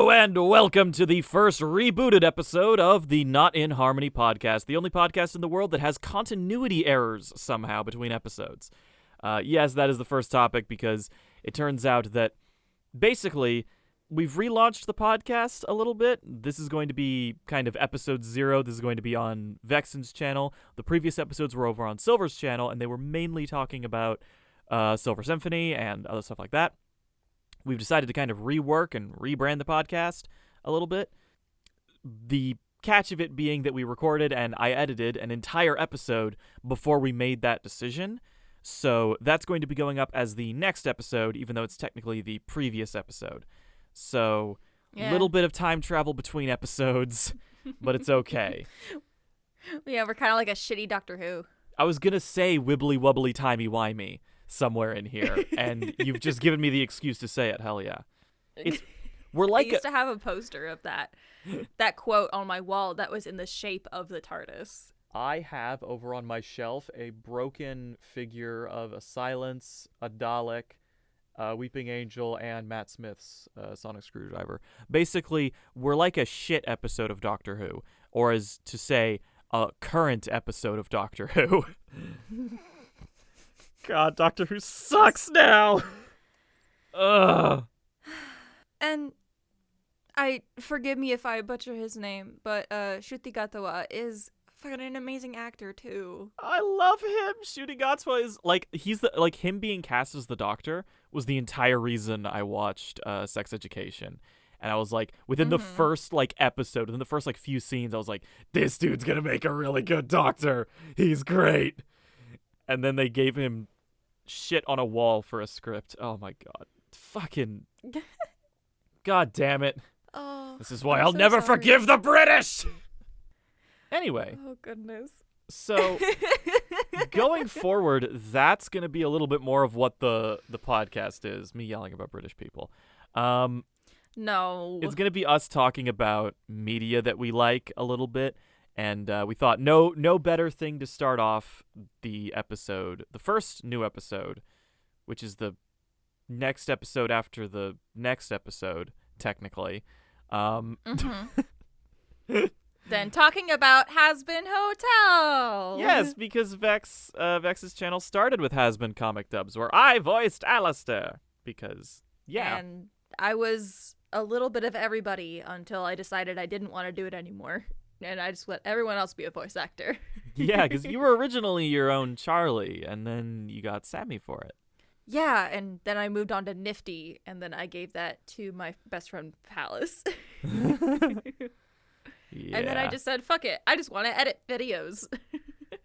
Hello and welcome to the first rebooted episode of the Not in Harmony podcast, the only podcast in the world that has continuity errors somehow between episodes. Yes, that is the first topic because it turns out that basically we've relaunched the podcast a little bit. This is going to be kind of episode 0. This is going to be on Vexen's channel. The previous episodes were over on Silver's channel, and they were mainly talking about Silver Symphony and other stuff like that. We've decided to kind of rework and rebrand the podcast a little bit. The catch of it being that we recorded and I edited an entire episode before we made that decision. So that's going to be going up as the next episode, even though it's technically the previous episode. So a little bit of time travel between episodes, but it's okay. Yeah, we're kind of like a shitty Doctor Who. I was going to say wibbly wobbly timey wimey somewhere in here, and you've just given me the excuse to say it. Hell yeah. We're like I used to have a poster of that quote on my wall that was in the shape of the TARDIS. I have over on my shelf a broken figure of a Silence, a Dalek, a Weeping Angel, and Matt Smith's sonic screwdriver. Basically, we're like a shit episode of Doctor Who, or as to say, a current episode of Doctor Who. God, Doctor Who sucks now. Ugh. And forgive me if I butcher his name, but Ncuti Gatwa is fucking an amazing actor too. I love him. Ncuti Gatwa is him being cast as the Doctor was the entire reason I watched Sex Education. And I was like, within the first episode, within the first few scenes, I was like, this dude's gonna make a really good Doctor. He's great. And then they gave him shit on a wall for a script. Oh my god. Fucking God damn it. Oh, this is why I'm I'll so never sorry. forgive the British. Anyway. Oh goodness. So going forward, that's going to be a little bit more of what the podcast is, me yelling about British people. No. It's going to be us talking about media that we like a little bit. And we thought no better thing to start off the episode, the first new episode, which is the next episode after the next episode, technically. Then talking about Hazbin Hotel. Yes, because Vex's channel started with Hazbin comic dubs, where I voiced Alistair. Because, yeah. And I was a little bit of everybody until I decided I didn't want to do it anymore. And I just let everyone else be a voice actor. Yeah, because you were originally your own Charlie, and then you got Sammy for it. Yeah, and then I moved on to Nifty, and then I gave that to my best friend Palace. Yeah. And then I just said, fuck it, I just want to edit videos.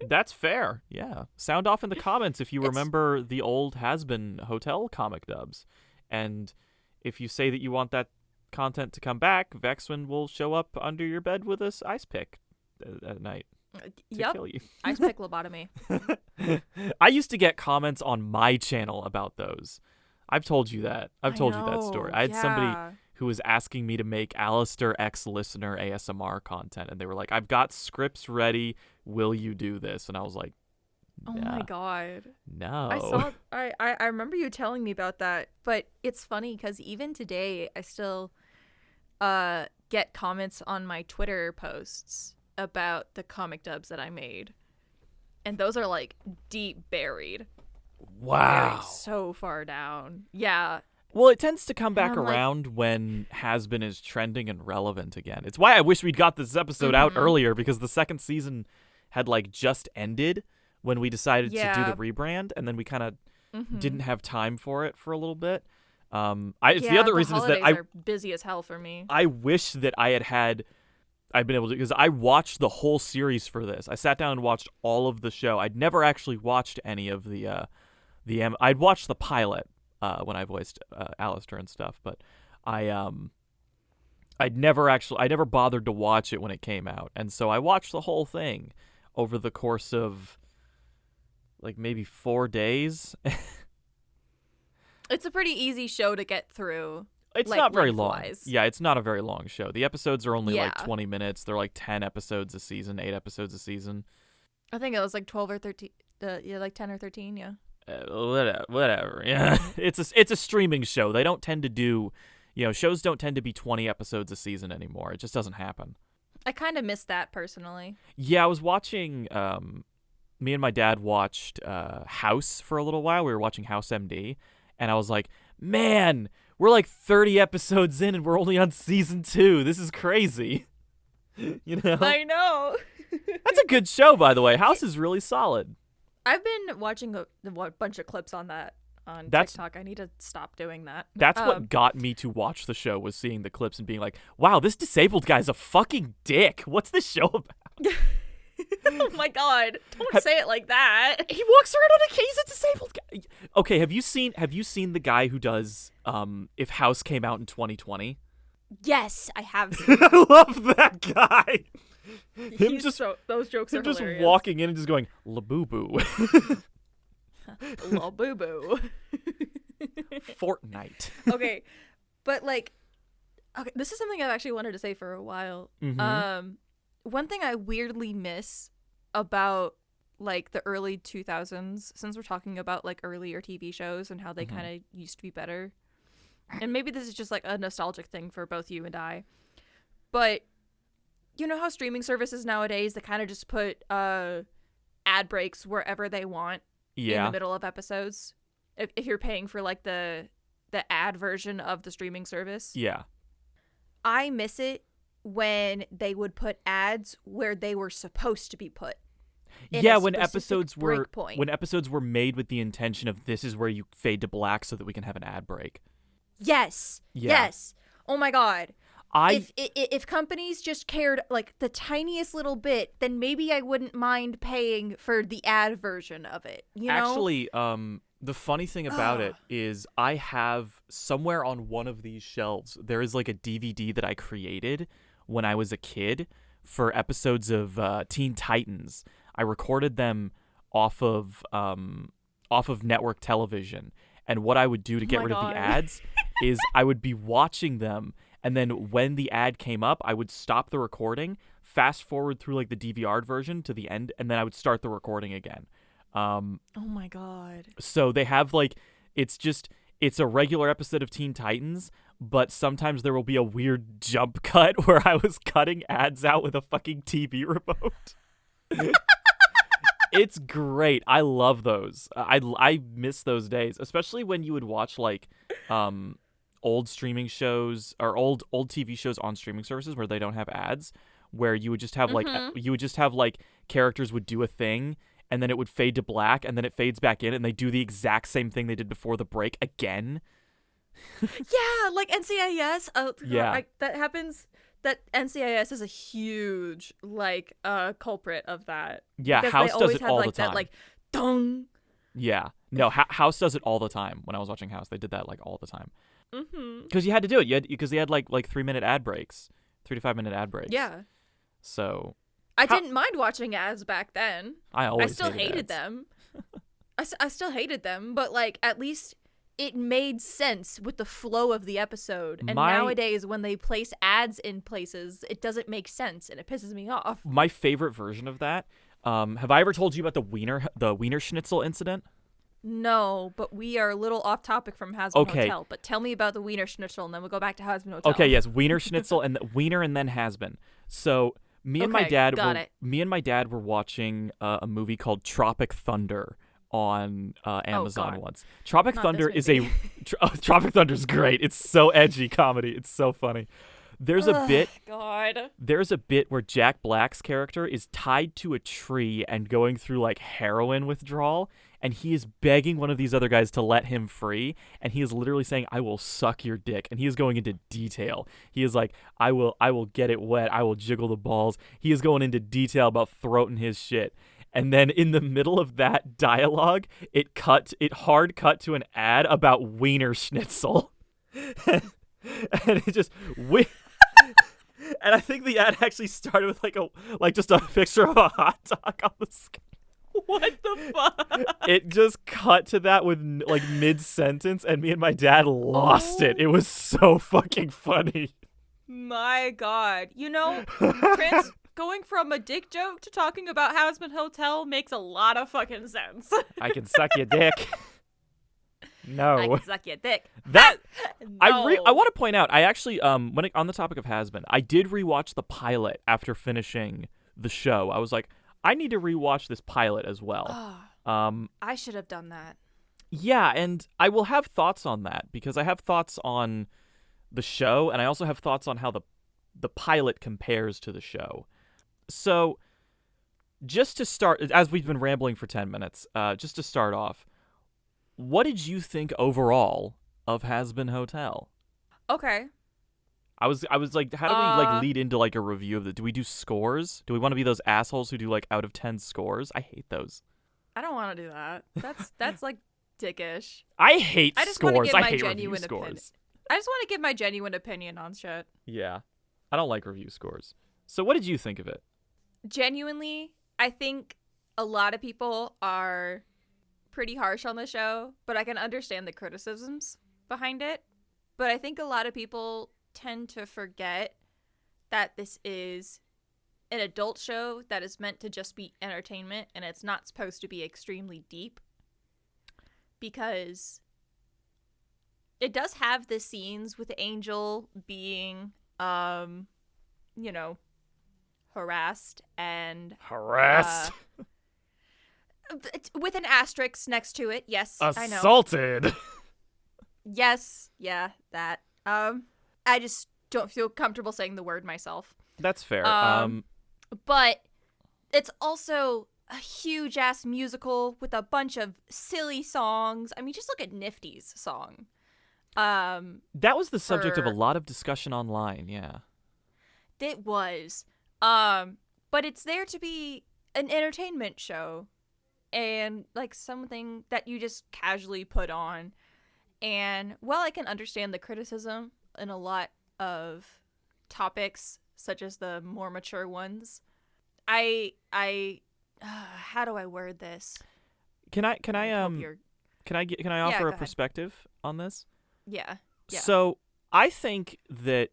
That's fair, yeah. Sound off in the comments if you remember the old Hazbin Hotel comic dubs. And if you say that you want that content to come back, Vexwin will show up under your bed with a ice pick at night to kill you. Ice pick lobotomy. I used to get comments on my channel about those. I've told you that. I've told you that story. I had somebody who was asking me to make Alistair X Listener ASMR content, and they were like, I've got scripts ready. Will you do this? And I was like, oh my god. No. I remember you telling me about that, but it's funny because even today I still get comments on my Twitter posts about the comic dubs that I made. And those are deep buried. Wow. Buried so far down. Yeah. Well, it tends to come back around when Hazbin is trending and relevant again. It's why I wish we'd got this episode out earlier, because the second season had just ended when we decided to do the rebrand, and then we kind of didn't have time for it for a little bit. The other reason is that are busy as hell for me. I wish that I'd been able to, because I watched the whole series for this. I sat down and watched all of the show. I'd never actually watched any of I'd watched the pilot when I voiced Alistair and stuff, but I never bothered to watch it when it came out, and so I watched the whole thing over the course of maybe 4 days. It's a pretty easy show to get through. It's not very long. Yeah, it's not a very long show. The episodes are only 20 minutes. They're 10 episodes a season, 8 episodes a season. I think it was 12 or 13. 10 or 13. Yeah. Whatever. Yeah, it's a streaming show. They don't tend to do shows don't tend to be 20 episodes a season anymore. It just doesn't happen. I kind of miss that personally. Yeah, I was watching, me and my dad watched House for a little while. We were watching House MD, and I was like, man, we're like 30 episodes in and we're only on season 2. This is crazy. I know. That's a good show, by the way. House is really solid. I've been watching a bunch of clips on that on TikTok. I need to stop doing that. That's what got me to watch the show, was seeing the clips and being like, wow, this disabled guy's a fucking dick. What's this show about? Oh my god! Don't say it like that. He walks around on a case. He's a disabled guy. Okay, have you seen the guy who does If House came out in 2020? Yes, I have seen. I love that guy. Those jokes are just hilarious. walking in and just going la boo boo. La boo boo. Fortnite. Okay, but this is something I've actually wanted to say for a while. Mm-hmm. One thing I weirdly miss about the early 2000s, since we're talking about earlier TV shows and how they kind of used to be better, and maybe this is just a nostalgic thing for both you and I, but you know how streaming services nowadays, they kind of just put ad breaks wherever they want in the middle of episodes, if you're paying for the ad version of the streaming service. Yeah, I miss it when they would put ads where they were supposed to be put. When episodes were made with the intention of, this is where you fade to black so that we can have an ad break. Yes. Yeah. Yes. Oh my god. If companies just cared the tiniest little bit, then maybe I wouldn't mind paying for the ad version of it. Actually, the funny thing about it is, I have somewhere on one of these shelves, there is a DVD that I created when I was a kid for episodes of Teen Titans. I recorded them off of network television, and what I would do to get rid of the ads is I would be watching them, and then when the ad came up, I would stop the recording, fast forward through the DVR version to the end, and then I would start the recording again. Oh my god. So they have it's a regular episode of Teen Titans, but sometimes there will be a weird jump cut where I was cutting ads out with a fucking TV remote. It's great. I love those. I miss those days, especially when you would watch old streaming shows or old TV shows on streaming services where they don't have ads, where you would just have characters would do a thing, and then it would fade to black, and then it fades back in, and they do the exact same thing they did before the break again. Yeah, like NCIS. Yeah. That happens. That NCIS is a huge culprit of that. Yeah, because House they always does it have, all the time. That dong. Yeah, no, House does it all the time. When I was watching House, they did that all the time. Mm-hmm. Because you had to do it. Because they had 3-minute ad breaks, 3 to 5 minute ad breaks. Yeah. So I didn't mind watching ads back then. I still hated them. I still hated them, but at least it made sense with the flow of the episode. And nowadays, when they place ads in places, it doesn't make sense, and it pisses me off. My favorite version of that. Have I ever told you about the Wiener Schnitzel incident? No, but we are a little off topic from Hazbin Hotel. But tell me about the Wiener Schnitzel, and then we'll go back to Hazbin Hotel. Okay, yes, Wiener Schnitzel and Wiener and then Hazbin. So me and my dad were watching a movie called Tropic Thunder on Amazon once. Tropic Thunder is Tropic Thunder's great. It's so edgy comedy. It's so funny. There's a bit where Jack Black's character is tied to a tree and going through heroin withdrawal, and he is begging one of these other guys to let him free, and he is literally saying, "I will suck your dick," and he is going into detail. He is like, I will get it wet, I will jiggle the balls. He is going into detail about throating his shit. And then in the middle of that dialogue, it hard cut to an ad about Wiener Schnitzel. And it just and I think the ad actually started with just a picture of a hot dog on the screen. What the fuck? It just cut to that with mid-sentence, and me and my dad lost it. It was so fucking funny. My God. Going from a dick joke to talking about Hazbin Hotel makes a lot of fucking sense. I can suck your dick. No. I can suck your dick. That No. I want to point out. I actually on the topic of Hazbin, I did rewatch the pilot after finishing the show. I was like, I need to rewatch this pilot as well. I should have done that. Yeah, and I will have thoughts on that because I have thoughts on the show, and I also have thoughts on how the pilot compares to the show. So, just to start, as we've been rambling for 10 minutes, just to start off, what did you think overall of Hazbin Hotel? Okay. I was like, how do we like lead into like a review of the? Do we do scores? Do we want to be those assholes who do like out of 10 scores? I hate those. I don't want to do that. That's like dickish. I hate I just scores. want to give I my hate genuine review opinion. scores. I just want to give my genuine opinion on shit. Yeah, I don't like review scores. So, what did you think of it? Genuinely, I think a lot of people are pretty harsh on the show, but I can understand the criticisms behind it. But I think a lot of people tend to forget that this is an adult show that is meant to just be entertainment, and it's not supposed to be extremely deep, because it does have the scenes with Angel being harassed and with an asterisk next to it. Yes, I know. Assaulted. Yes, yeah, that. I just don't feel comfortable saying the word myself. That's fair. But it's also a huge ass musical with a bunch of silly songs. I mean, just look at Nifty's song. That was the subject of a lot of discussion online. Yeah, it was. But it's there to be an entertainment show and like something that you just casually put on. And while I can understand the criticism in a lot of topics, such as the more mature ones, I how do I word this? Can I offer a ahead. perspective on this? Yeah. So I think that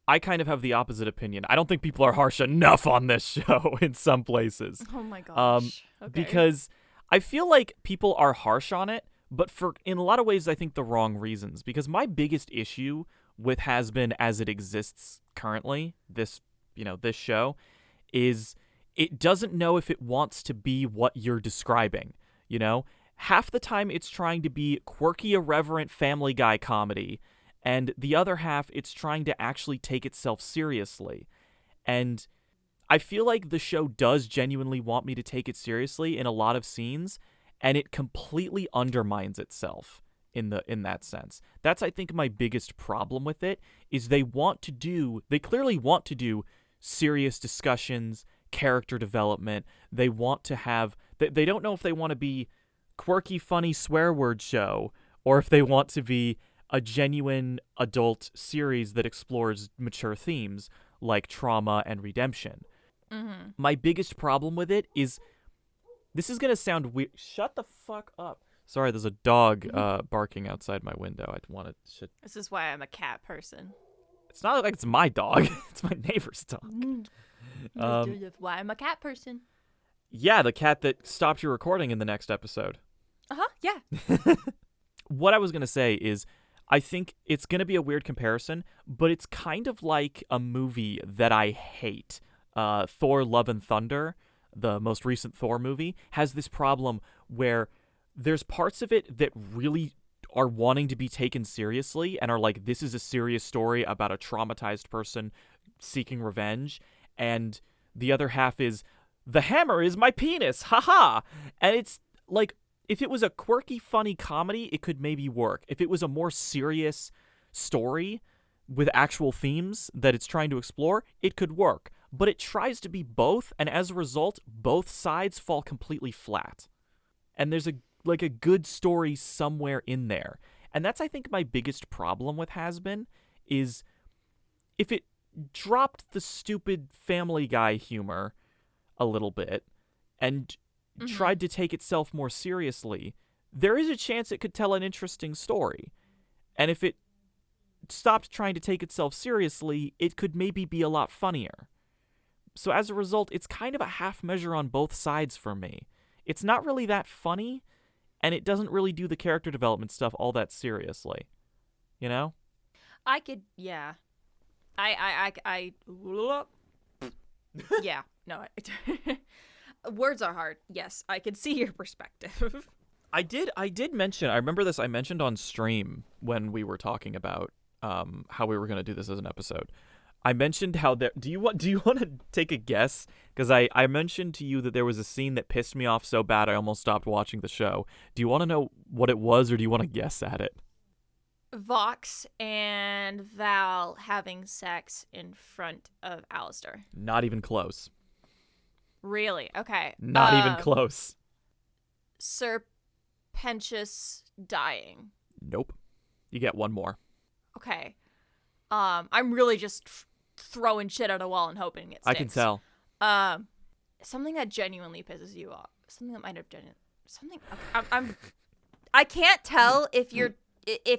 I kind of have the opposite opinion. I don't think people are harsh enough on this show in some places. Oh my gosh. Okay. Because I feel like people are harsh on it, but in a lot of ways I think the wrong reasons. Because my biggest issue with Hazbin as it exists currently, this show, is it doesn't know if it wants to be what you're describing. Half the time it's trying to be quirky, irreverent Family Guy comedy, and the other half it's trying to actually take itself seriously. And I feel like the show does genuinely want me to take it seriously in a lot of scenes, and it completely undermines itself in that sense. That's, I think, my biggest problem with it, is they clearly want to do serious discussions, character development. They want to have, they don't know if they want to be quirky, funny swear word show, or if they want to be a genuine adult series that explores mature themes like trauma and redemption. Mm-hmm. My biggest problem with it is, this is going to sound weird. Shut the fuck up. Sorry, there's a dog barking outside my window. I want to... This is why I'm a cat person. It's not like it's my dog. It's my neighbor's dog. Why I'm a cat person. Yeah, the cat that stopped your recording in the next episode. Yeah. What I was going to say is, I think it's going to be a weird comparison, but it's kind of like a movie that I hate. Thor: Love and Thunder, the most recent Thor movie, has this problem where there's parts of it that really are wanting to be taken seriously and are like, this is a serious story about a traumatized person seeking revenge, and the other half is, the hammer is my penis, haha. And it's like, if it was a quirky, funny comedy, it could maybe work. If it was a more serious story with actual themes that it's trying to explore, it could work. But it tries to be both, and as a result, both sides fall completely flat. And there's a good story somewhere in there. And that's, I think, my biggest problem with Hazbin, is if it dropped the stupid Family Guy humor a little bit and tried to take itself more seriously, there is a chance it could tell an interesting story. And if it stopped trying to take itself seriously, it could maybe be a lot funnier. So as a result, it's kind of a half measure on both sides for me. It's not really that funny, and it doesn't really do the character development stuff all that seriously. You know? I could, yeah. Yeah, no. Words are hard. Yes, I could see your perspective. I did mention, I remember this, I mentioned on stream when we were talking about how we were going to do this as an episode. I mentioned how there, do you want to take a guess? Because I mentioned to you that there was a scene that pissed me off so bad I almost stopped watching the show. Do you want to know what it was, or do you want to guess at it? Vox and Val having sex in front of Alistair. Not even close. Really? Okay. Not even close. Sir Pentious dying. Nope. You get one more. Okay. I'm really just throwing shit at a wall and hoping it sticks. I can tell. Something that genuinely pisses you off. Something that might have something. Okay, I can't tell if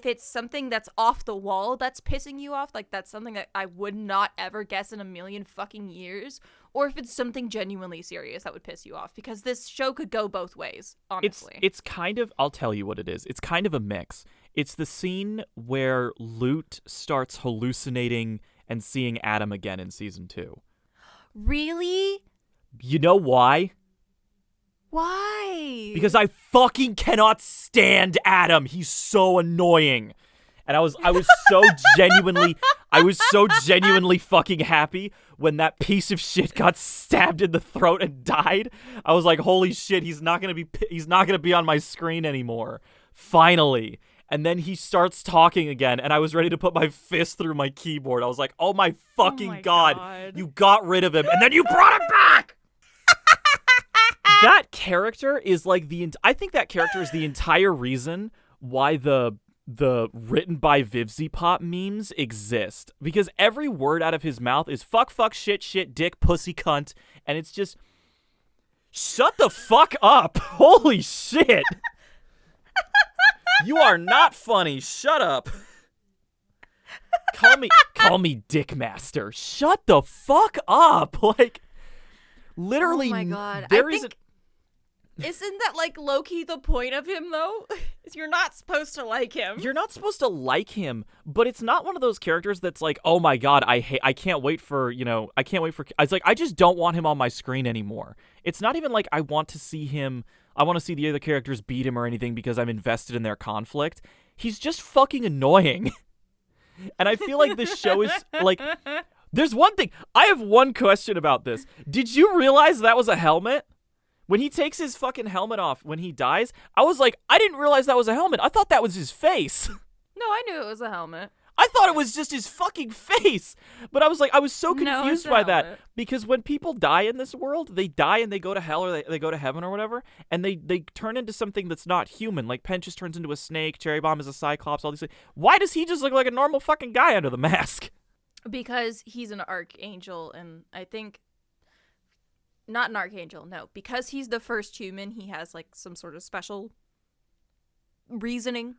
it's something that's off the wall that's pissing you off, like that's something that I would not ever guess in a million fucking years, or if it's something genuinely serious that would piss you off, because this show could go both ways, honestly. It's kind of, I'll tell you what it is. It's kind of a mix. It's the scene where Lute starts hallucinating and seeing Adam again in season 2. Really? You know why? Why? Because I fucking cannot stand Adam. He's so annoying. And I was so genuinely fucking happy when that piece of shit got stabbed in the throat and died. I was like, holy shit, he's not going to be on my screen anymore. Finally. And then he starts talking again, and I was ready to put my fist through my keyboard. I was like, oh my fucking God. You got rid of him, and then you brought him back! That character is like I think that character is the entire reason why the written by Vivzy Pop memes exist. Because every word out of his mouth is fuck, shit, dick, pussy, cunt, and it's just, shut the fuck up. Holy shit. You are not funny. Shut up. Call me Dick Master. Shut the fuck up. Like, literally. Oh my God. Isn't that like low-key the point of him though? You're not supposed to like him. You're not supposed to like him, but it's not one of those characters that's like, oh my God, I can't wait for, it's like, I just don't want him on my screen anymore. It's not even like I want to see the other characters beat him or anything because I'm invested in their conflict. He's just fucking annoying. And I feel like this show is like, there's one thing, I have one question about this. Did you realize that was a helmet? When he takes his fucking helmet off when he dies, I was like, I didn't realize that was a helmet. I thought that was his face. No, I knew it was a helmet. I thought it was just his fucking face. But I was so confused by that. Because when people die in this world, they die and they go to hell or they go to heaven or whatever, and they turn into something that's not human. Like Pentious turns into a snake, Cherry Bomb is a cyclops, all these things. Why does he just look like a normal fucking guy under the mask? Because he's an archangel, and I think... Not an archangel, no. Because he's the first human, he has, like, some sort of special reasoning.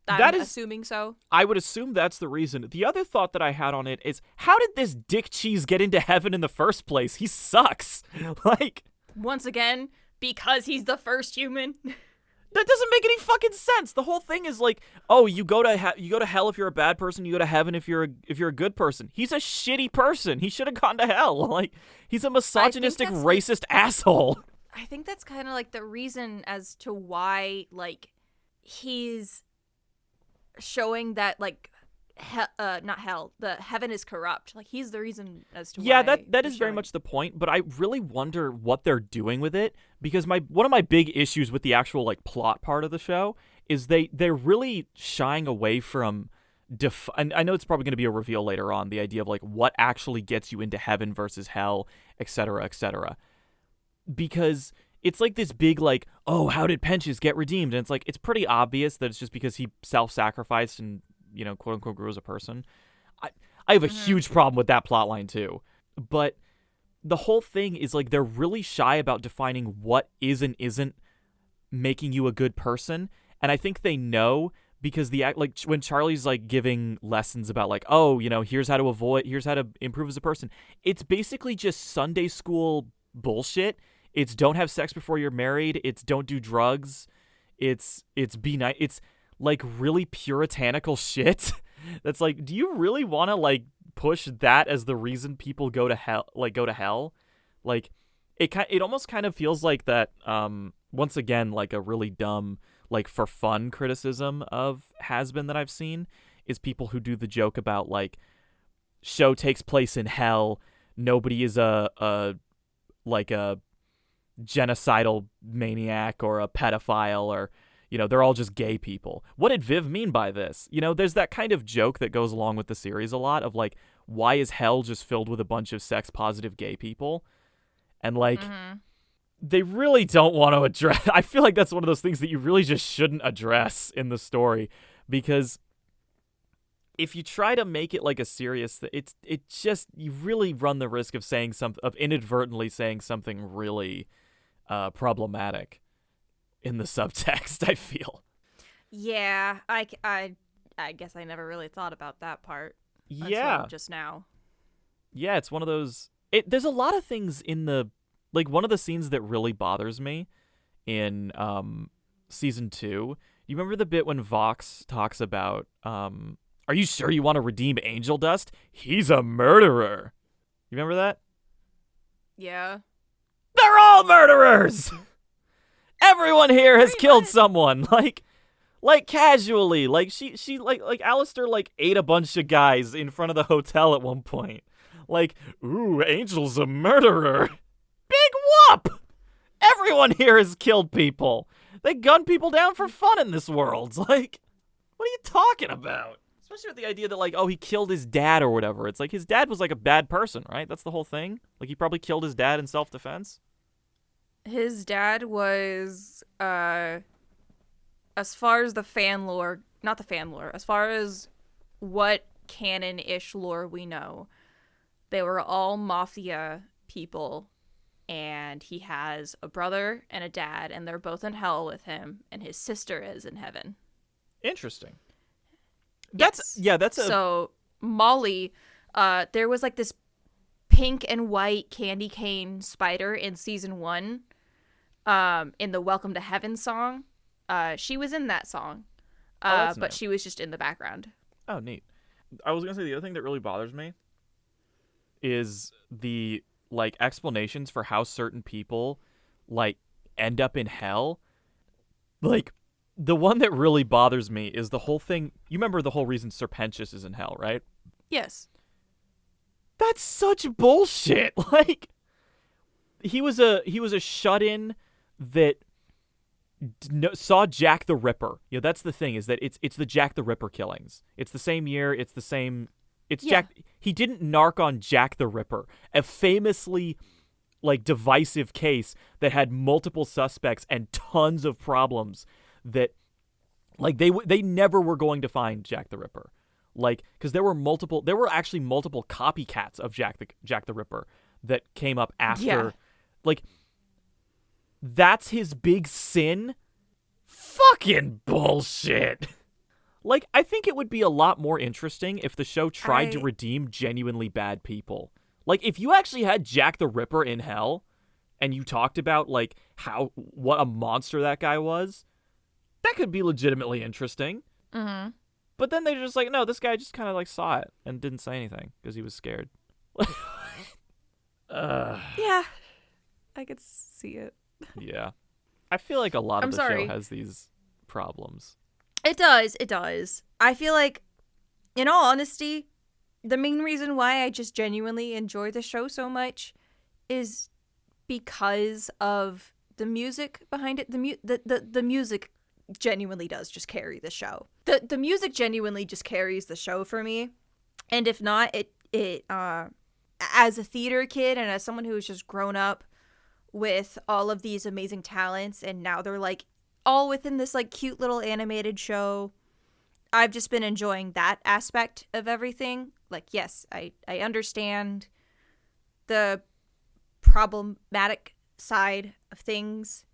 I'm assuming so. I would assume that's the reason. The other thought that I had on it is, how did this dick cheese get into heaven in the first place? He sucks. Like... Once again, because he's the first human. That doesn't make any fucking sense. The whole thing is like, oh, you go to hell if you're a bad person. You go to heaven if you're a good person. He's a shitty person. He should have gone to hell. Like, he's a misogynistic, racist asshole. I think that's kind of like the reason as to why, like, he's showing that, like, not hell, the heaven is corrupt. Like, he's the reason as to why. Yeah, that is very much the point, but I really wonder what they're doing with it, because one of my big issues with the actual, like, plot part of the show is they're really shying away from and I know it's probably going to be a reveal later on, the idea of, like, what actually gets you into heaven versus hell, etc., etc. Because it's like this big, like, oh, how did Pentious get redeemed? And it's like, it's pretty obvious that it's just because he self-sacrificed and, you know, quote unquote, grew as a person. I have a huge problem with that plotline too. But the whole thing is like, they're really shy about defining what is and isn't making you a good person. And I think they know, because like when Charlie's like giving lessons about like, oh, you know, here's how to improve as a person. It's basically just Sunday school bullshit. It's don't have sex before you're married. It's don't do drugs. It's be nice. It's like really puritanical shit. That's like, do you really want to like push that as the reason people go to hell? Like it almost kind of feels like that. Once again, like a really dumb, like for fun criticism of Hazbin that I've seen is people who do the joke about like show takes place in hell. Nobody is a genocidal maniac or a pedophile, or they're all just gay people. What did Viv mean by this? There's that kind of joke that goes along with the series a lot of like, why is hell just filled with a bunch of sex positive gay people? And like they really don't want to address. I feel like that's one of those things that you really just shouldn't address in the story, because if you try to make it like a serious you really run the risk of inadvertently saying something really problematic in the subtext, I feel. Yeah, I guess I never really thought about that part. Yeah. Until just now. Yeah, it's one of those. There's a lot of things in the, like, one of the scenes that really bothers me in season 2. You remember the bit when Vox talks about, are you sure you want to redeem Angel Dust? He's a murderer. You remember that? Yeah. They're all murderers! Everyone here has killed someone. Like casually. Like she like Alistair like ate a bunch of guys in front of the hotel at one point. Like, ooh, Angel's a murderer. Big whoop! Everyone here has killed people. They gun people down for fun in this world. Like, what are you talking about? Especially with the idea that, like, oh, he killed his dad or whatever. It's like his dad was like a bad person, right? That's the whole thing. Like, he probably killed his dad in self-defense. His dad was, as far as the fan lore, not the fan lore, as far as what canon-ish lore we know, they were all mafia people, and he has a brother and a dad, and they're both in hell with him, and his sister is in heaven. Interesting. Yes. That's So Molly, there was like this pink and white candy cane spider in season 1, in the Welcome to Heaven song. She was in that song, but nice. She was just in the background. Oh, neat. I was gonna say the other thing that really bothers me is the like explanations for how certain people like end up in hell. Like, the one that really bothers me is the whole thing. You remember the whole reason Serpentius is in hell, right? Yes. That's such bullshit. Like, he was a shut-in that saw Jack the Ripper. That's the thing, is that it's the Jack the Ripper killings. It's the same year. It's the same. It's Jack. He didn't narc on Jack the Ripper, a famously like divisive case that had multiple suspects and tons of problems. That, like, they never were going to find Jack the Ripper, like, because there were actually multiple copycats of Jack the Ripper that came up after. Yeah. Like, that's his big sin. Fucking bullshit. Like, I think it would be a lot more interesting if the show tried to redeem genuinely bad people. Like, if you actually had Jack the Ripper in hell, and you talked about like what a monster that guy was. That could be legitimately interesting. Mm-hmm. But then they're just like, no, this guy just kind of like saw it and didn't say anything because he was scared. Yeah, I could see it. Yeah. I feel like a lot of the show has these problems. It does. I feel like, in all honesty, the main reason why I just genuinely enjoy the show so much is because of the music behind it. The music genuinely does just carry the show. The music genuinely just carries the show for me. And if not, it as a theater kid and as someone who's just grown up with all of these amazing talents, and now they're like all within this like cute little animated show, I've just been enjoying that aspect of everything. Like, yes, I understand the problematic side of things.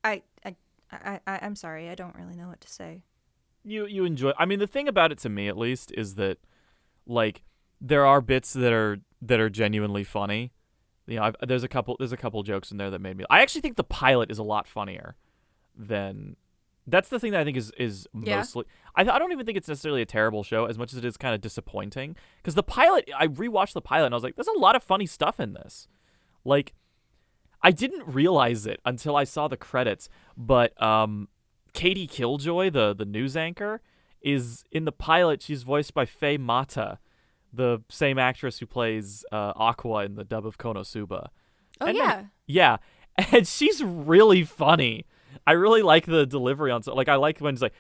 I'm sorry, I don't really know what to say. You enjoy. I mean, the thing about it, to me at least, is that like there are bits that are genuinely funny. You know, there's a couple jokes in there that made me. I actually think the pilot is a lot funnier than That's the thing that I think is Yeah. mostly. I don't even think it's necessarily a terrible show as much as it is kind of disappointing. Because the pilot, I rewatched the pilot and I was like, there's a lot of funny stuff in this. Like, I didn't realize it until I saw the credits, but Katie Killjoy, the news anchor, is in the pilot. She's voiced by Faye Mata, the same actress who plays Aqua in the dub of Konosuba. Oh, And yeah. then, yeah, and she's really funny. I really like the delivery on. Like, I like when it's like,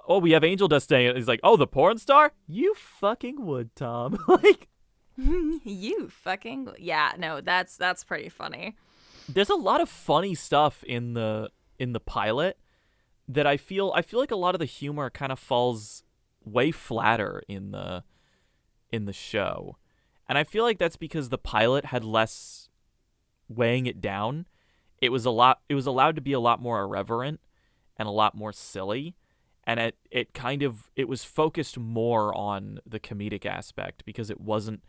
"Oh, we have Angel Dust staying." He's like, "Oh, the porn star? You fucking would, Tom." Like, You fucking yeah. No, that's pretty funny. there's a lot of funny stuff in the pilot that I feel like a lot of the humor kind of falls way flatter in the show. And I feel like that's because the pilot had less weighing it down. It was allowed to be a lot more irreverent and a lot more silly, and it was focused more on the comedic aspect because it wasn't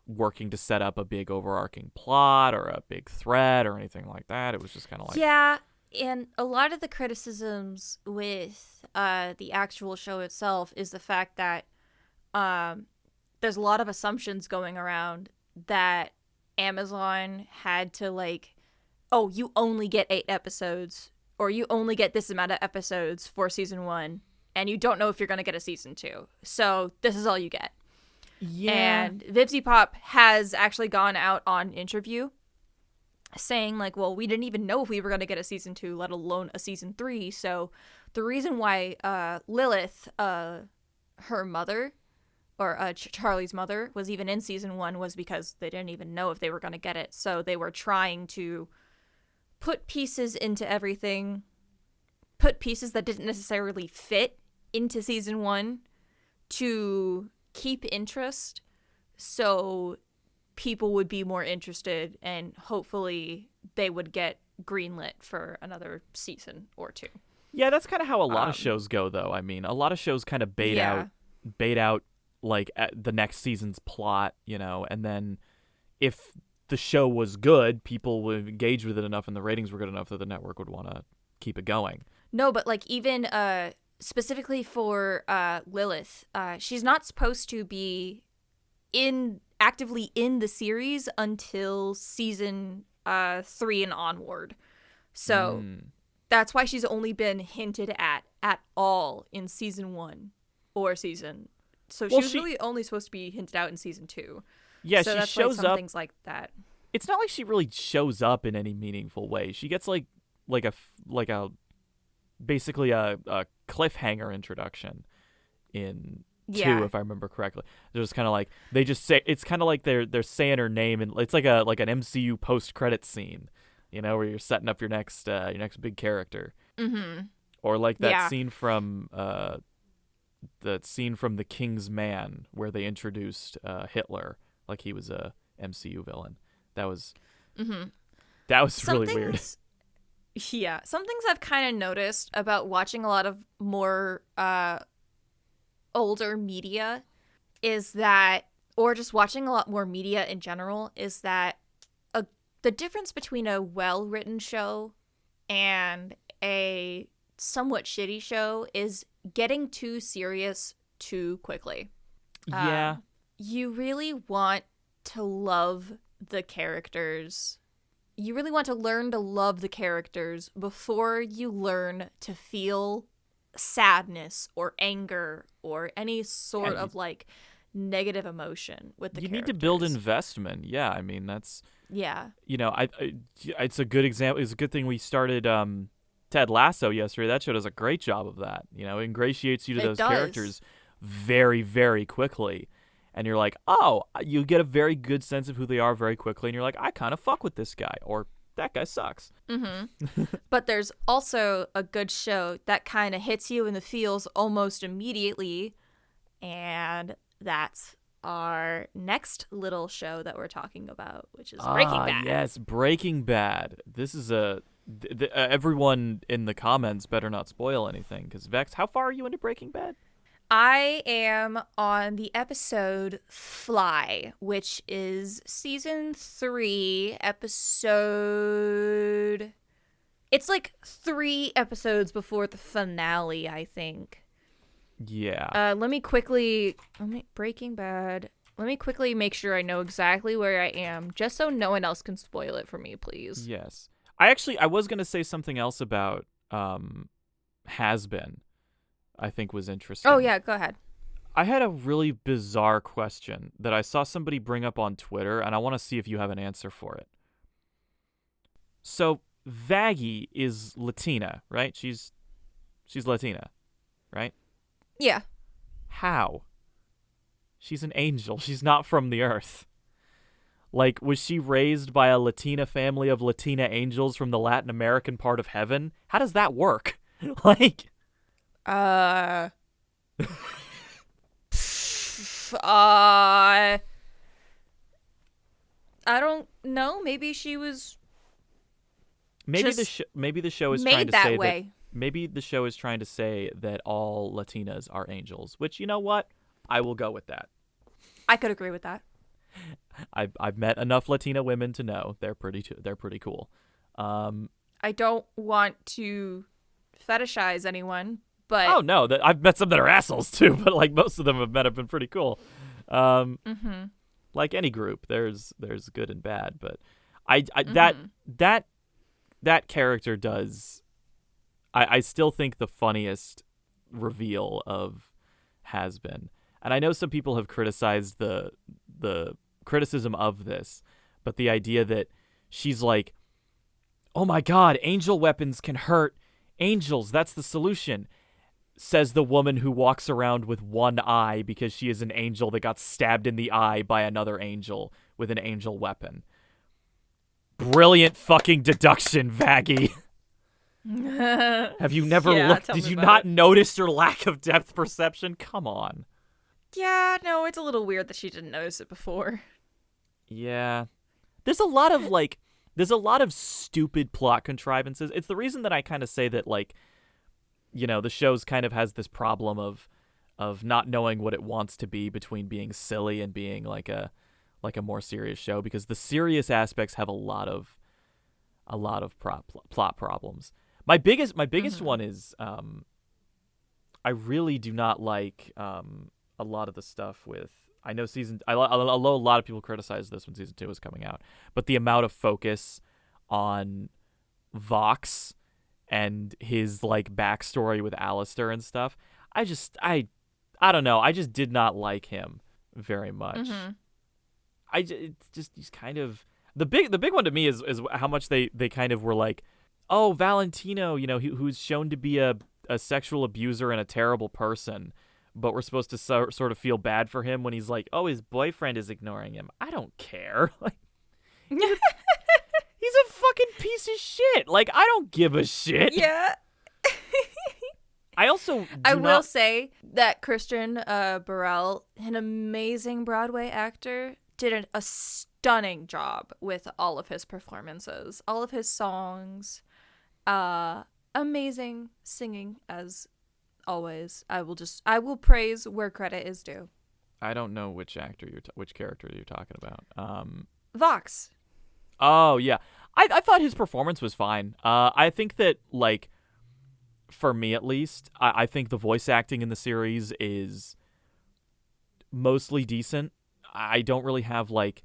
working to set up a big overarching plot or a big thread or anything like that. It was just kind of like, Yeah, and a lot of the criticisms with the actual show itself is the fact that there's a lot of assumptions going around that Amazon had to like, oh, you only get 8 episodes or you only get this amount of episodes for season 1 and you don't know if you're going to get a season 2. So this is all you get. yeah. And Vipsy Pop has actually gone out on interview saying like, well, we didn't even know if we were going to get a season 2, let alone a season 3. So the reason why Lilith, her mother, or Charlie's mother, was even in season 1 was because they didn't even know if they were going to get it. So they were trying to put pieces into everything, put pieces that didn't necessarily fit into season 1 to keep interest so people would be more interested and hopefully they would get greenlit for another season or 2. Yeah, that's kind of how a lot of shows go, though. I mean, a lot of shows kind of bait out like the next season's plot, and then if the show was good, people would engage with it enough and the ratings were good enough that the network would want to keep it going. No, but like even specifically for Lilith, she's not supposed to be actively in the series until season 3 and onward. So that's why she's only been hinted at all in season 1 or season. So she was really only supposed to be hinted out in season 2. Yeah, so she that's shows why some up. things like that. It's not like she really shows up in any meaningful way. She gets like a basically a cliffhanger introduction in 2, if I remember correctly. They're just kind of like they just say it's kind of like they're saying her name, and it's like an MCU post credit scene, where you're setting up your next big character. Mm-hmm. Or like that scene from The King's Man where they introduced Hitler like he was a MCU villain. That was really weird. Yeah, some things I've kind of noticed about watching a lot of more older media is that, or just watching a lot more media in general, is that the difference between a well-written show and a somewhat shitty show is getting too serious too quickly. Yeah. You really want to love the characters. You really want to learn to love the characters before you learn to feel sadness or anger or any sort of like negative emotion with the characters. You need to build investment. Yeah, I mean that's yeah. It's a good example. It's a good thing we started Ted Lasso yesterday. That show does a great job of that. Ingratiates you to those characters very, very quickly. And you're like, oh, you get a very good sense of who they are very quickly. And you're like, I kind of fuck with this guy. Or that guy sucks. Mm-hmm. But there's also a good show that kind of hits you in the feels almost immediately. And that's our next little show that we're talking about, which is Breaking Bad. Yes, Breaking Bad. This is everyone in the comments better not spoil anything. Because Vex, how far are you into Breaking Bad? I am on the episode Fly, which is season 3, episode It's like 3 episodes before the finale, I think. Yeah. Breaking Bad. Let me quickly make sure I know exactly where I am, just so no one else can spoil it for me, please. Yes. I was going to say something else about Hazbin, I think was interesting. Oh, yeah, go ahead. I had a really bizarre question that I saw somebody bring up on Twitter, and I want to see if you have an answer for it. So, Vaggie is Latina, right? She's Latina, right? Yeah. How? She's an angel. She's not from the earth. Like, was she raised by a Latina family of Latina angels from the Latin American part of heaven? How does that work? Like... I don't know. Maybe she was... Maybe the show is trying to that say way. that... Maybe the show is trying to say that all Latinas are angels, which, you know what? I will go with that. I could agree with that. I've met enough Latina women to know they're pretty cool. I don't want to fetishize anyone, but oh no, I've met some that are assholes too, but like most of them have been pretty cool. Like any group, there's good and bad, but that character does. I still think the funniest reveal of Hazbin, and I know some people have criticized the criticism of this, but the idea that she's like, oh my god, angel weapons can hurt angels, that's the solution, says the woman who walks around with one eye because she is an angel that got stabbed in the eye by another angel with an angel weapon. Brilliant fucking deduction, Vaggie. Have you never looked? Did you not notice your lack of depth perception? Come on. Yeah, no, it's a little weird that she didn't notice it before. Yeah. There's a lot of stupid plot contrivances. It's the reason that I kind of say that, like, you know, the show's kind of has this problem of not knowing what it wants to be between being silly and being like a more serious show, because the serious aspects have a lot of plot problems. My biggest one is I really do not like a lot of the stuff with, I know a lot of people criticize this when season 2 is coming out, but the amount of focus on Vox and his like backstory with Alistair and stuff, I don't know, I just did not like him very much. He's kind of the big one to me is how much they kind of were like, oh, Valentino, you know, who's shown to be a sexual abuser and a terrible person, but we're supposed to sort of feel bad for him when he's like, oh, his boyfriend is ignoring him. I don't care. Like, he's a fucking piece of shit. Like, I don't give a shit. Yeah. I also will say that Christian Burrell, an amazing Broadway actor, did a stunning job with all of his performances, all of his songs. Amazing singing as always. I will praise where credit is due. I don't know which character you're talking about. Vox. Oh yeah, I thought his performance was fine. I think that, like, for me at least, I think the voice acting in the series is mostly decent. I don't really have like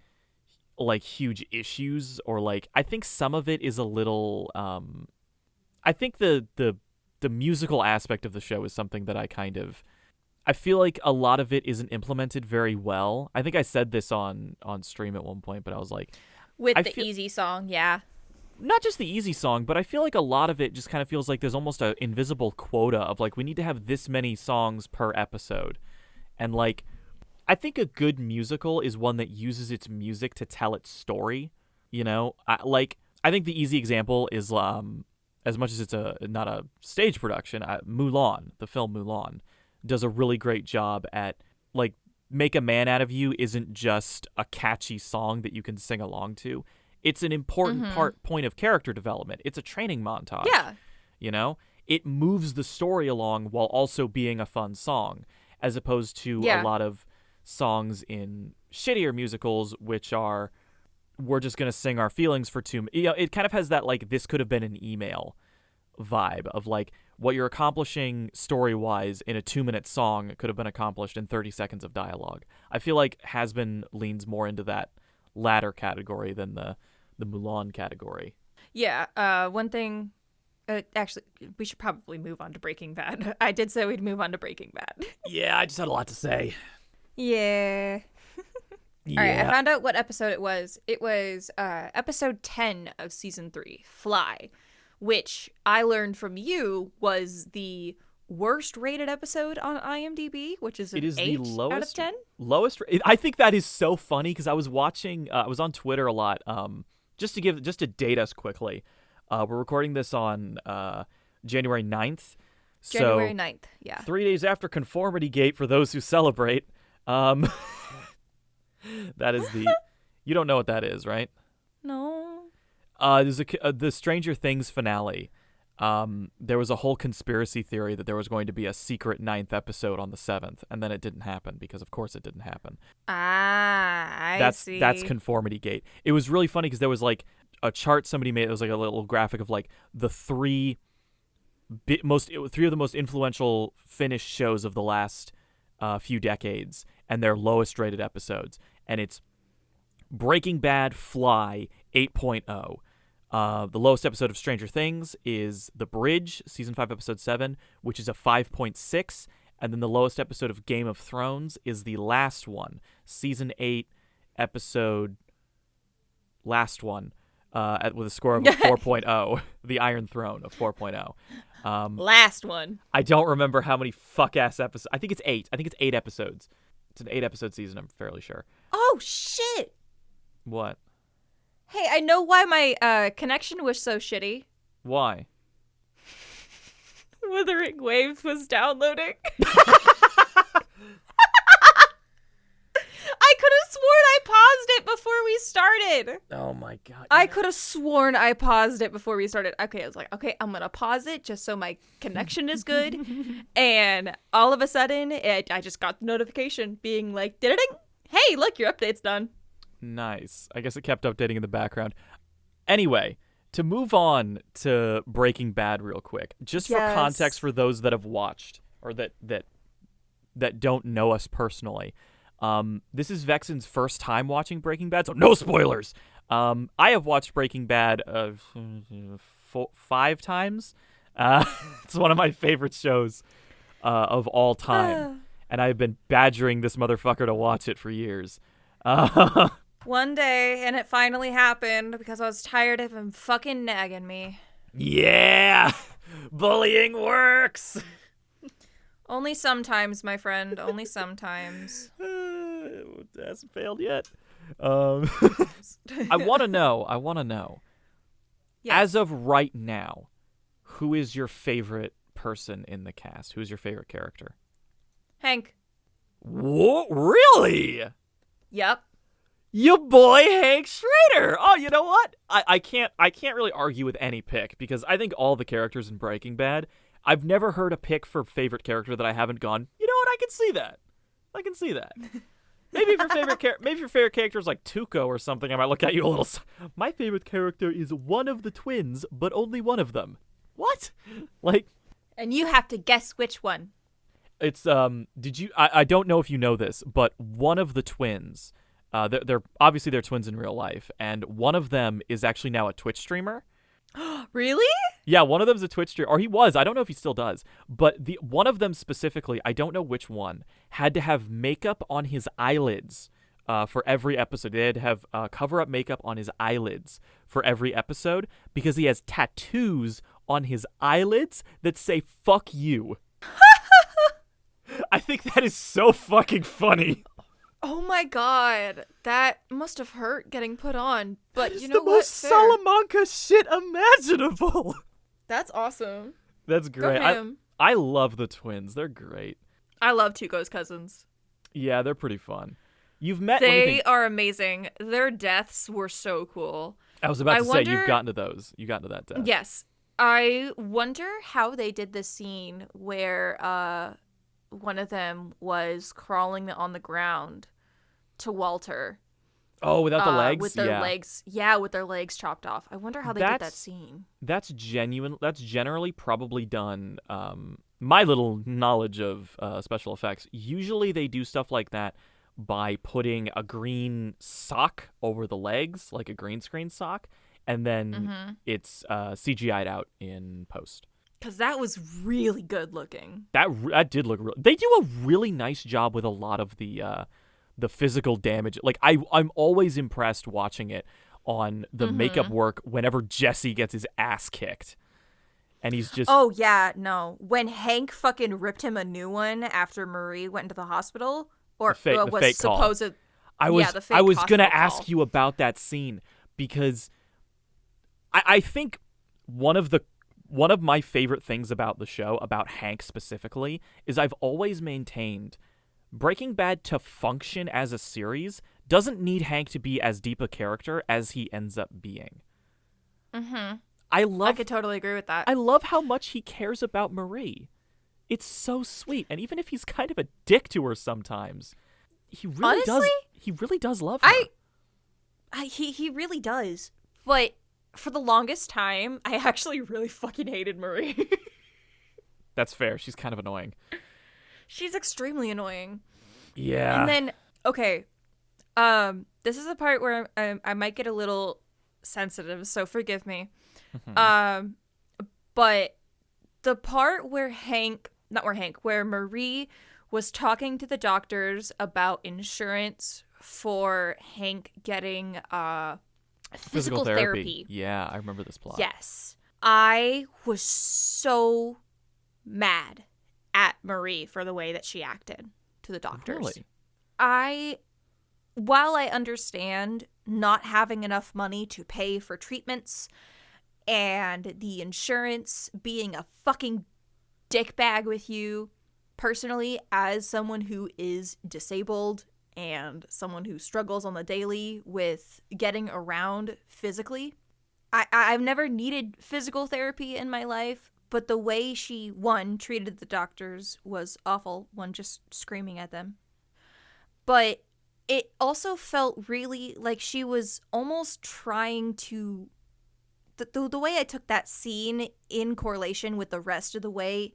huge issues, or like, I think some of it is a little I think the musical aspect of the show is something that I feel like a lot of it isn't implemented very well. I think I said this on stream at one point, but I was like, with the easy song, yeah. Not just the easy song, but I feel like a lot of it just kind of feels like there's almost an invisible quota of like, we need to have this many songs per episode. And like, I think a good musical is one that uses its music to tell its story. You know, I think the easy example is, as much as it's not a stage production, Mulan, the film Mulan, does a really great job at, like, Make a Man Out of You isn't just a catchy song that you can sing along to. It's an important point of character development. It's a training montage. Yeah. You know? It moves the story along while also being a fun song, as opposed to a lot of songs in shittier musicals, which are we're just going to sing our feelings for 2 minutes. It kind of has that, like, this could have been an email vibe of, like, what you're accomplishing story-wise in a 2-minute song could have been accomplished in 30 seconds of dialogue. I feel like Hazbin leans more into that latter category than the Mulan category. Yeah, one thing... actually, we should probably move on to Breaking Bad. I did say we'd move on to Breaking Bad. Yeah, I just had a lot to say. Yeah. Yeah. All right, I found out what episode it was. It was episode 10 of season 3, Fly, which I learned from you was the worst rated episode on IMDb, which is an 8 out of 10. I think that is so funny because I was watching, I was on Twitter a lot. Just to date us quickly, we're recording this on January 9th. January 9th, yeah. 3 days after Conformity Gate for those who celebrate. That is you don't know what that is, right? No. There's the Stranger Things finale. There was a whole conspiracy theory that there was going to be a secret 9th episode on the 7th, and then it didn't happen because, of course, it didn't happen. I see. That's Conformity Gate. It was really funny because there was like a chart somebody made. It was like a little graphic of like the three of the most influential Finnish shows of the last few decades and their lowest rated episodes, and it's Breaking Bad, Fly, 8.0. The lowest episode of Stranger Things is The Bridge, season 5, episode 7, which is a 5.6. And then the lowest episode of Game of Thrones is the last one, season 8, episode last one, with a score of a 4.0, The Iron Throne of 4.0. Last one. I don't remember how many fuck-ass episodes. I think it's 8. I think it's 8 episodes. It's an 8-episode season, I'm fairly sure. Oh, shit. What? Hey, I know why my connection was so shitty. Why? Wuthering Waves was downloading. I could have sworn I paused it before we started. Oh my god. I could have sworn I paused it before we started. Okay, I was like, okay, I'm going to pause it just so my connection is good. And all of a sudden, I just got the notification being like, ding, hey, look, your update's done. Nice. I guess it kept updating in the background. Anyway, to move on to Breaking Bad real quick, just for context for those that have watched or that don't know us personally. This is Vexen's first time watching Breaking Bad, so no spoilers. I have watched Breaking Bad 5 times. It's one of my favorite shows of all time, and I've been badgering this motherfucker to watch it for years. One day, and it finally happened because I was tired of him fucking nagging me. Yeah! Bullying works! Only sometimes, my friend. Only sometimes. It hasn't failed yet. I want to know. Yes. As of right now, who is your favorite person in the cast? Who's your favorite character? Hank. Whoa, really? Yep. Your boy Hank Schrader. Oh, you know what? I can't really argue with any pick because I think all the characters in Breaking Bad. I've never heard a pick for favorite character that I haven't gone, you know what? I can see that. Maybe if your favorite character is like Tuco or something, I might look at you a little. My favorite character is one of the twins, but only one of them. What? Like, and you have to guess which one. It's I don't know if you know this, but one of the twins, they're obviously they're twins in real life, and one of them is actually now a Twitch streamer. Really? Yeah, one of them's a Twitch streamer, or he was. I don't know if he still does. But the one of them specifically, I don't know which one, had to have makeup on his eyelids for every episode. They had to have cover-up makeup on his eyelids for every episode because he has tattoos on his eyelids that say "fuck you." I think that is so fucking funny. Oh my god, that must have hurt getting put on. But you know what? It's the most Salamanca shit imaginable. That's awesome. That's great. I love the twins. They're great. I love Tuco's cousins. Yeah, they're pretty fun. You've met. They are amazing. Their deaths were so cool. I was about to say you've gotten to those. You got to that death. Yes. I wonder how they did the scene where one of them was crawling on the ground to Walter. without the legs? With their legs. Yeah, with their legs chopped off. I wonder how they did that scene. That's generally probably done. My little knowledge of special effects, usually they do stuff like that by putting a green sock over the legs, like a green screen sock, and then it's CGI'd out in post. Because that was really good looking. That did look real. They do a really nice job with a lot of the physical damage. Like I'm always impressed watching it on the makeup work whenever Jesse gets his ass kicked. And he's just... Oh, yeah, no. When Hank fucking ripped him a new one after Marie went into the hospital, or the was fake supposed... Call. I was going to ask you about that scene, because I think one of my favorite things about the show, about Hank specifically, is I've always maintained Breaking Bad to function as a series doesn't need Hank to be as deep a character as he ends up being. Mm-hmm. I could totally agree with that. I love how much he cares about Marie. It's so sweet. And even if he's kind of a dick to her sometimes, he really does love her. He really does. But for the longest time, I actually really fucking hated Marie. That's fair. She's kind of annoying. She's extremely annoying. Yeah. And then, okay, this is the part where I might get a little sensitive, so forgive me. But the part where where Marie was talking to the doctors about insurance for Hank getting physical therapy. Yeah, I remember this plot. Yes. I was so mad at Marie for the way that she acted to the doctors. Really? While I understand not having enough money to pay for treatments and the insurance being a fucking dickbag with you, personally, as someone who is disabled and someone who struggles on the daily with getting around physically, I've never needed physical therapy in my life, but the way she, one, treated the doctors was awful, one, just screaming at them. But it also felt really like she was almost trying to... The way I took that scene in correlation with the rest of the way...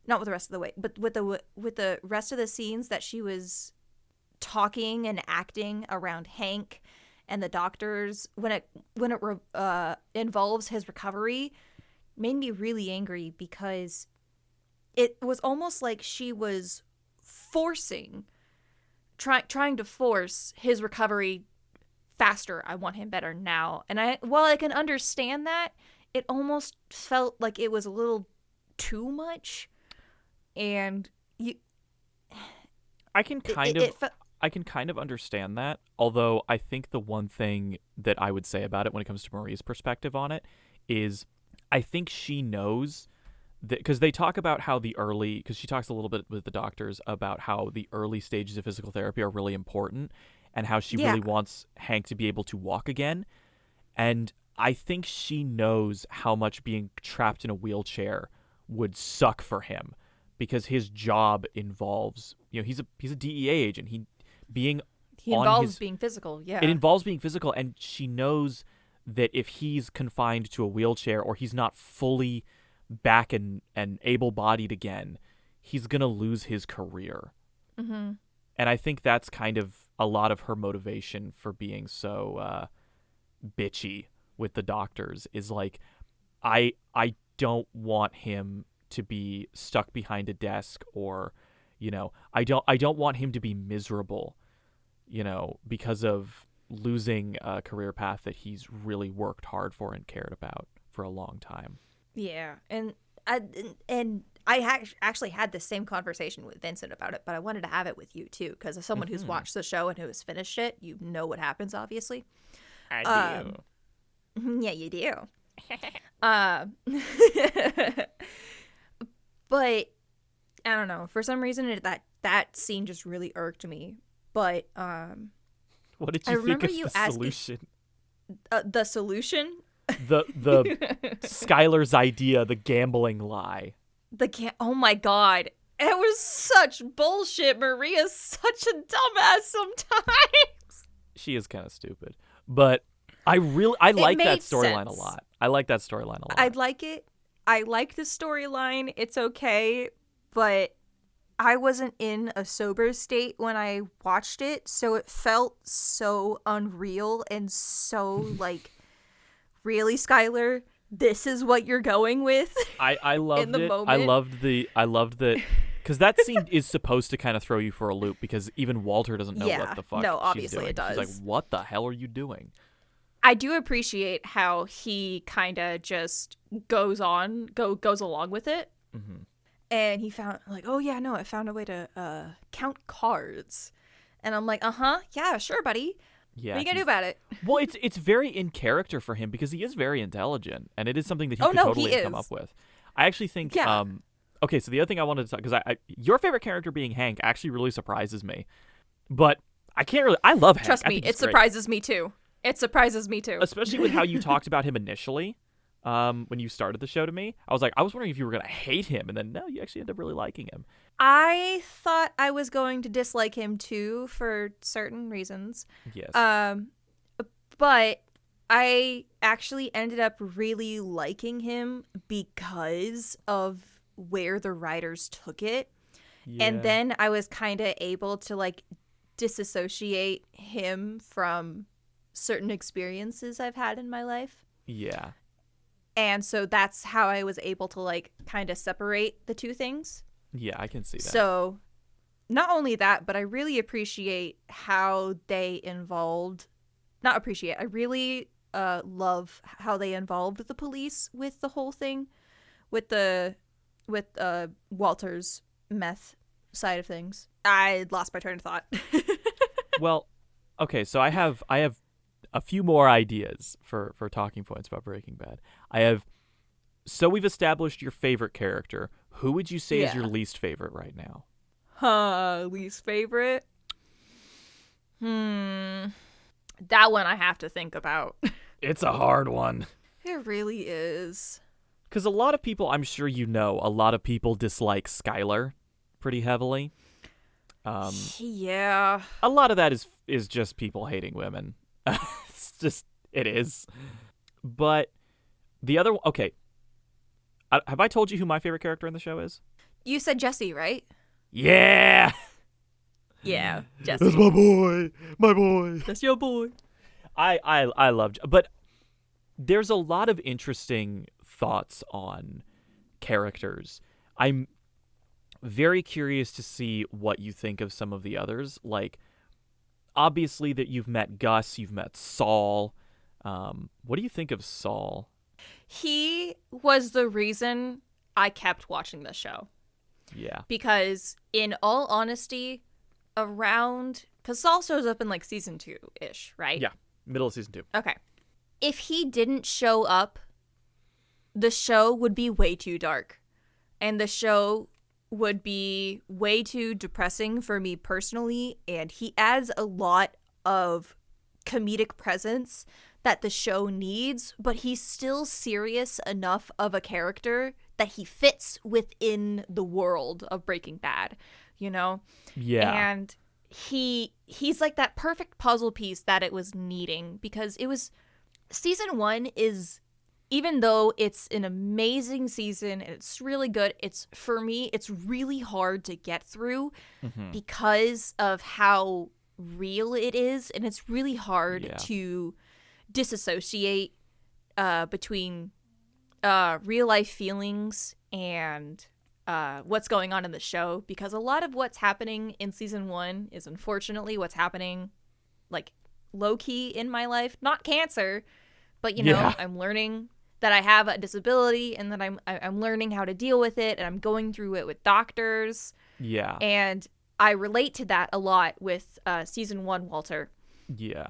Not with the rest of the way, but with the rest of the scenes that she was talking and acting around Hank and the doctors, when it involves his recovery, made me really angry, because it was almost like she was trying to force his recovery faster. I want him better now. And while I can understand that, it almost felt like it was a little too much. And I can kind of understand that, although I think the one thing that I would say about it when it comes to Marie's perspective on it is I think she knows that, because they talk about how because she talks a little bit with the doctors about how the early stages of physical therapy are really important and how she really wants Hank to be able to walk again. And I think she knows how much being trapped in a wheelchair would suck for him, because his job involves, he's a DEA agent. He involves being physical. Yeah. It involves being physical. And she knows that if he's confined to a wheelchair or he's not fully back and able-bodied again, he's going to lose his career. Mm-hmm. And I think that's kind of a lot of her motivation for being so bitchy with the doctors, is like, I don't want him to be stuck behind a desk, or, I don't want him to be miserable, because of losing a career path that he's really worked hard for and cared about for a long time. Yeah, and I actually had the same conversation with Vincent about it, but I wanted to have it with you too, because as someone who's watched the show and who has finished it, you know what happens, obviously. I do. Yeah, you do. But I don't know. For some reason, that scene just really irked me. But what did you think of the solution? The solution? The Skylar's idea, the gambling lie. Oh my god. It was such bullshit. Maria's such a dumbass sometimes. she is kind of stupid. But I like that made storyline a sense. lot. I like that storyline a lot. I'd like it. I like the storyline. It's okay, but I wasn't in a sober state when I watched it, so it felt so unreal and so like, really, Skylar, this is what you're going with? I loved in the it. moment. I loved that because that scene is supposed to kind of throw you for a loop because even Walter doesn't know what the fuck no, she's obviously doing. it does. She's like, "What the hell are you doing?" I do appreciate how he kind of just goes along with it. Mm-hmm. And he found like, oh yeah, no, I found a way to count cards. And I'm like, yeah, sure, buddy. Yeah, what are you gonna do about it? Well, it's very in character for him because he is very intelligent, and it is something that he could he totally come is. up with. I actually think. Yeah. Okay, so the other thing I wanted to talk because your favorite character being Hank actually really surprises me, but I can't really. I love Hank. Trust I me, think it he's great. surprises me too. It surprises me too. Especially with how you talked about him initially. When you started the show to me, I was wondering if you were gonna hate him, and then no, you actually end up really liking him. I thought I was going to dislike him too for certain reasons. Yes. But I actually ended up really liking him because of where the writers took it. Yeah. And then I was kind of able to like disassociate him from certain experiences I've had in my life. Yeah. And so that's how I was able to like kind of separate the two things. Yeah, I can see that. So not only that, but I really appreciate how they I really love how they involved the police with the whole thing, with Walter's meth side of things. I lost my train of thought. Well, okay, so I have a few more ideas for talking points about Breaking Bad. So we've established your favorite character. Who would you say is your least favorite right now? Least favorite? That one I have to think about. It's a hard one. It really is. Because a lot of people, I'm sure you know, a lot of people dislike Skylar pretty heavily. Yeah. A lot of that is just people hating women. It is. But the other, okay. Have I told you who my favorite character in the show is? You said Jesse, right? Yeah! Yeah, Jesse. That's my boy. My boy. That's your boy. I love, but there's a lot of interesting thoughts on characters. I'm very curious to see what you think of some of the others. Like, obviously that you've met Gus, you've met Saul. What do you think of Saul? He was the reason I kept watching this show. Yeah. Because in all honesty, because Saul shows up in like season 2-ish, right? Yeah. Middle of season 2. Okay. If he didn't show up, the show would be way too dark. And the show would be way too depressing for me personally. And he adds a lot of comedic presence that the show needs, but he's still serious enough of a character that he fits within the world of Breaking Bad, you know? Yeah. And he's like that perfect puzzle piece that it was needing, because it was season 1 is, even though it's an amazing season and it's really good, for me it's really hard to get through because of how real it is, and it's really hard to disassociate between real life feelings and what's going on in the show, because a lot of what's happening in season 1 is unfortunately what's happening like low-key in my life. Not cancer, but you know, I'm learning that I have a disability and that I'm learning how to deal with it, and I'm going through it with doctors. Yeah. And I relate to that a lot with season 1 Walter. Yeah.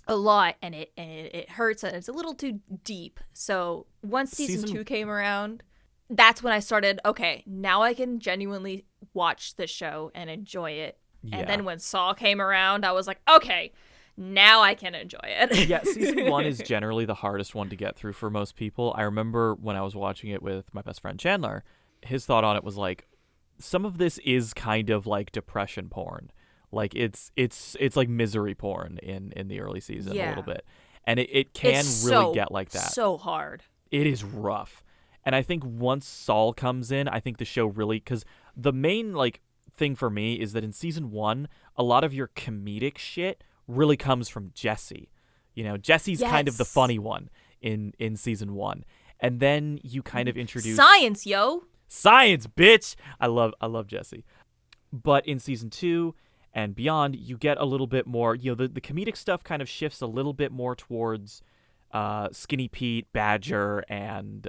A lot, and it hurts, and it's a little too deep. So once season 2 came around, that's when I started, okay, now I can genuinely watch the show and enjoy it. Yeah. And then when Saul came around, I was like, okay, now I can enjoy it. Yeah, season 1 is generally the hardest one to get through for most people. I remember when I was watching it with my best friend Chandler, his thought on it was like, some of this is kind of like depression porn. Like it's like misery porn in the early season a little bit. And it can it's really get like that. So hard. It is rough. And I think once Saul comes in, I think the show really, because the main like thing for me is that in season 1, a lot of your comedic shit really comes from Jesse. You know, Jesse's kind of the funny one in season 1. And then you kind of introduce science, yo. Science, bitch. I love Jesse. But in season 2 and beyond, you get a little bit more, you know, the comedic stuff kind of shifts a little bit more towards Skinny Pete, Badger, and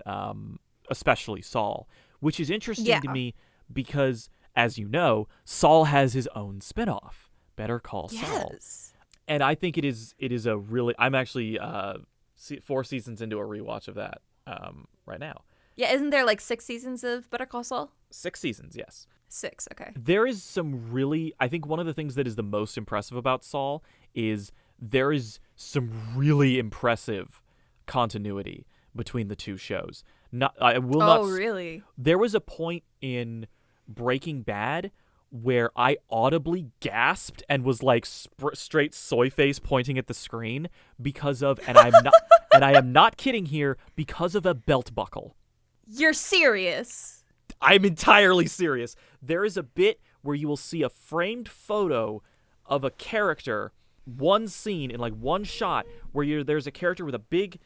especially Saul, which is interesting to me because, as you know, Saul has his own spinoff, Better Call Saul. And I think it is a really, I'm actually 4 seasons into a rewatch of that right now. Yeah, isn't there like 6 seasons of Better Call Saul? 6 seasons, yes. 6, okay. There is some really, I think one of the things that is the most impressive about Saul is there is some really impressive continuity between the two shows. Really? There was a point in Breaking Bad where I audibly gasped and was like straight soy face pointing at the screen because of, and I am not kidding here, because of a belt buckle. You're serious? I'm entirely serious. There is a bit where you will see a framed photo of a character, one scene in like one shot where there's a character with a big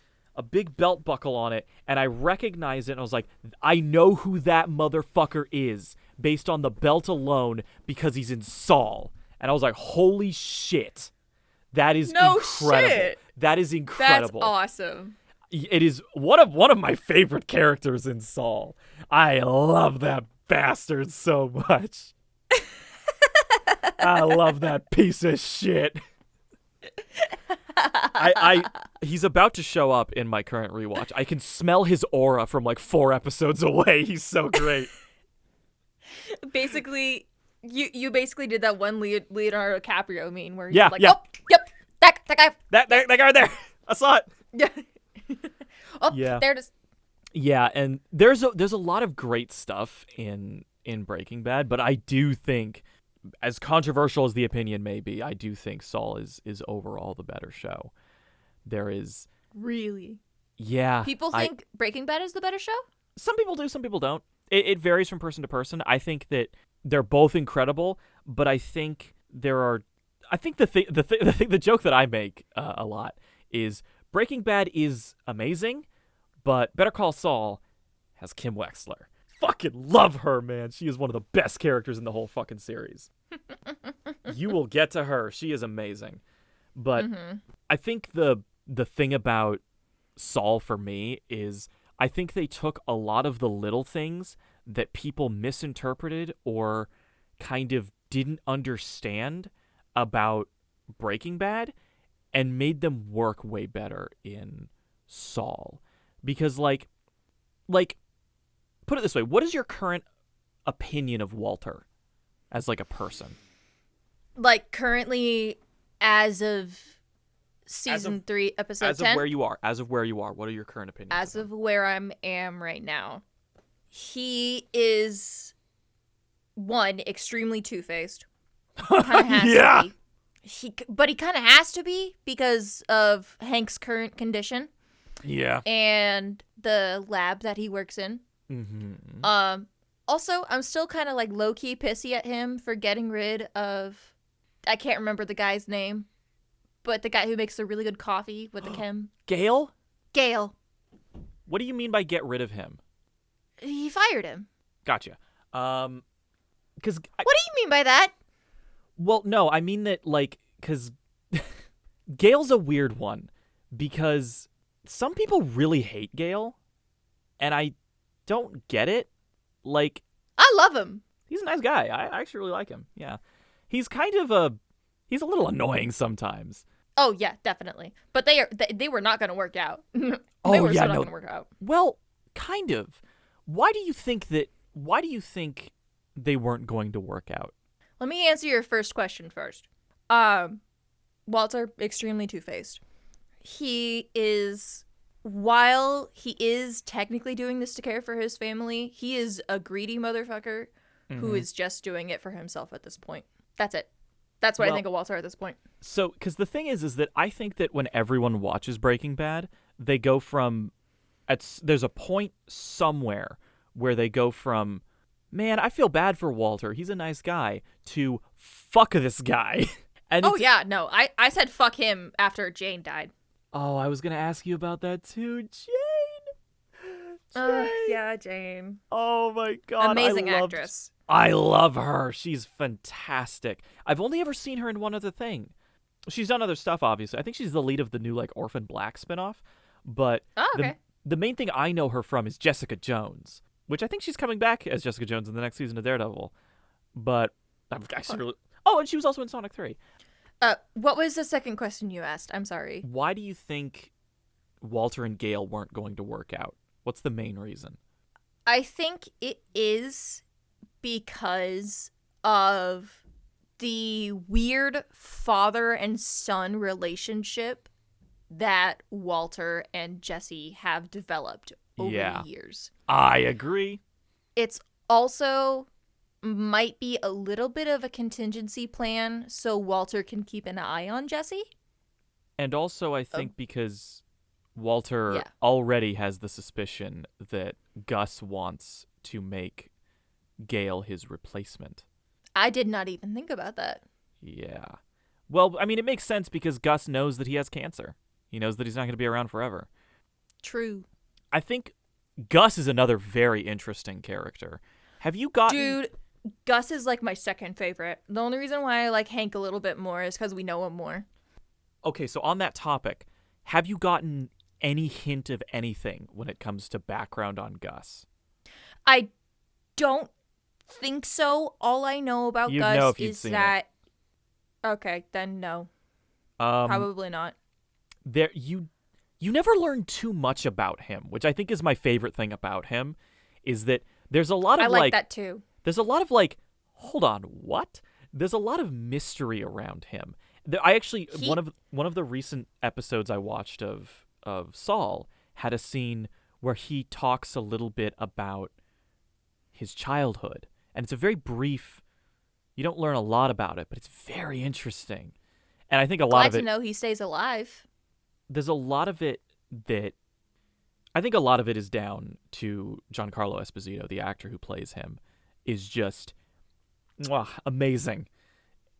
belt buckle on it, and I recognize it, and I was like, I know who that motherfucker is based on the belt alone because he's in Saul. And I was like, holy shit. That is incredible. Shit. That is incredible. That's awesome. It is one of my favorite characters in Saul. I love that bastard so much. I love that piece of shit. He's about to show up in my current rewatch. I can smell his aura from like 4 episodes away. He's so great. Basically, you basically did that one Leonardo DiCaprio meme where you're like, oh, yep, that guy. That guy right there. I saw it. Yeah. There it is. Yeah, and there's a lot of great stuff in Breaking Bad, but I do think, as controversial as the opinion may be, I do think Saul is overall the better show. There is... Really? Yeah. People think Breaking Bad is the better show? Some people do, some people don't. It varies from person to person. I think that they're both incredible, but I think the joke that I make a lot is Breaking Bad is amazing, but Better Call Saul has Kim Wexler. Fucking love her, man. She is one of the best characters in the whole fucking series. You will get to her. She is amazing. But I think the thing about Saul for me is I think they took a lot of the little things that people misinterpreted or kind of didn't understand about Breaking Bad and made them work way better in Saul. Because like put it this way, what is your current opinion of Walter as like a person? Like currently as of season 3, episode 10? As of where you are, what are your current opinions? As of where I am right now, he is, one, extremely two-faced. Kind of has to be. But he kind of has to be because of Hank's current condition. Yeah. And the lab that he works in. Mm-hmm. Also, I'm still kind of like low-key pissy at him for getting rid of, I can't remember the guy's name, but the guy who makes the really good coffee with the chem. Gale? Gale. What do you mean by get rid of him? He fired him. Gotcha. What do you mean by that? Well, no, I mean that, like, because Gale's a weird one, because some people really hate Gale, and I don't get it. Like, I love him. He's a nice guy. I actually really like him. Yeah. He's kind of he's a little annoying sometimes. Oh, yeah, definitely. But they were not going to work out. They were not going to work out. Well, kind of. Why do you think they weren't going to work out? Let me answer your first question first. Walter, extremely two-faced. While he is technically doing this to care for his family, he is a greedy motherfucker who is just doing it for himself at this point. That's it. That's what I Well, think of Walter at this point. So, because the thing is that I think that when everyone watches Breaking Bad, they go from there's a point somewhere where they go from, man, I feel bad for Walter, he's a nice guy, to fuck this guy. And Oh, yeah, no. I said fuck him after Jane died. Oh, I was going to ask you about that too. Jane. Yeah, Jane. Oh my God. Amazing actress. I love her. She's fantastic. I've only ever seen her in one other thing. She's done other stuff, obviously. I think she's the lead of the new Orphan Black spinoff. But okay. the main thing I know her from is Jessica Jones, which I think she's coming back as Jessica Jones in the next season of Daredevil. But oh, and she was also in Sonic 3. What was the second question you asked? I'm sorry. Why do you think Walter and Gale weren't going to work out? What's the main reason? I think it is because of the weird father and son relationship that Walter and Jesse have developed over the years. I agree. It's also might be a little bit of a contingency plan so Walter can keep an eye on Jesse. And also I think because Walter already has the suspicion that Gus wants to make Gale his replacement. I did not even think about that. Yeah. Well, I mean, it makes sense because Gus knows that he has cancer. He knows that he's not going to be around forever. True. I think Gus is another very interesting character. Have you gotten... Dude, Gus is my second favorite. The only reason why I like Hank a little bit more is because we know him more. Okay, so on that topic, have you gotten any hint of anything when it comes to background on Gus? I don't think so. All I know about Gus is that... Okay, then no. Probably not. You never learn too much about him, which I think is my favorite thing about him, is that there's a lot of I like that too. There's a lot of hold on, what? There's a lot of mystery around him. I actually one of the recent episodes I watched of Saul had a scene where he talks a little bit about his childhood, and it's a very brief. You don't learn a lot about it, but it's very interesting. And I think a lot of it. Glad to know he stays alive. There's a lot of it that I think a lot of it is down to Giancarlo Esposito, the actor who plays him, is just amazing.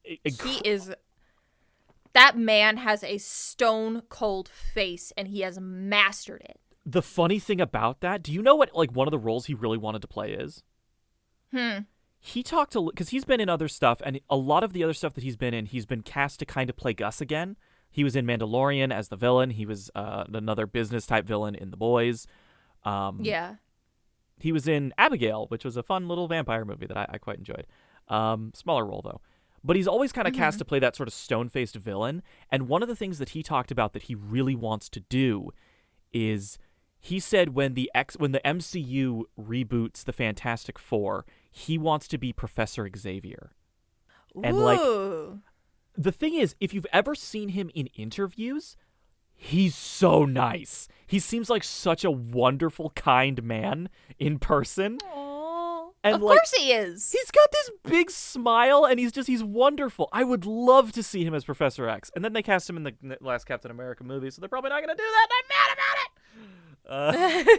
He is. That man has a stone cold face, and he has mastered it. The funny thing about that, do you know what one of the roles he really wanted to play is? He talked to, because he's been in other stuff, and a lot of the other stuff that he's been cast to kind of play Gus again. He was in Mandalorian as the villain. He was another business-type villain in The Boys. Yeah. He was in Abigail, which was a fun little vampire movie that I quite enjoyed. Smaller role, though. But he's always kind of cast to play that sort of stone-faced villain. And one of the things that he talked about that he really wants to do is, he said when the MCU reboots the Fantastic Four, he wants to be Professor Xavier. And the thing is, if you've ever seen him in interviews, he's so nice. He seems like such a wonderful, kind man in person. Aww. And of course he is. He's got this big smile, and he's wonderful. I would love to see him as Professor X. And then they cast him in the last Captain America movie, so they're probably not going to do that, and I'm mad about it!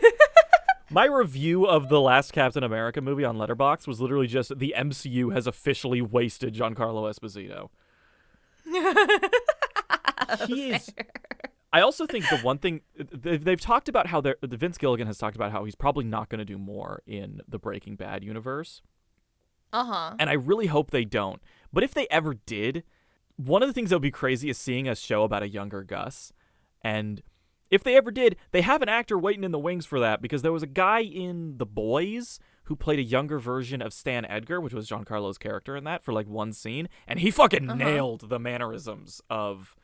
My review of the last Captain America movie on Letterboxd was literally just, the MCU has officially wasted Giancarlo Esposito. He is. I also think the one thing they've talked about how Vince Gilligan has talked about how he's probably not going to do more in the Breaking Bad universe. And I really hope they don't. But if they ever did, one of the things that would be crazy is seeing a show about a younger Gus. And if they ever did, they have an actor waiting in the wings for that, because there was a guy in The Boys who played a younger version of Stan Edgar, which was Giancarlo's character in that, for one scene, and he fucking nailed the mannerisms of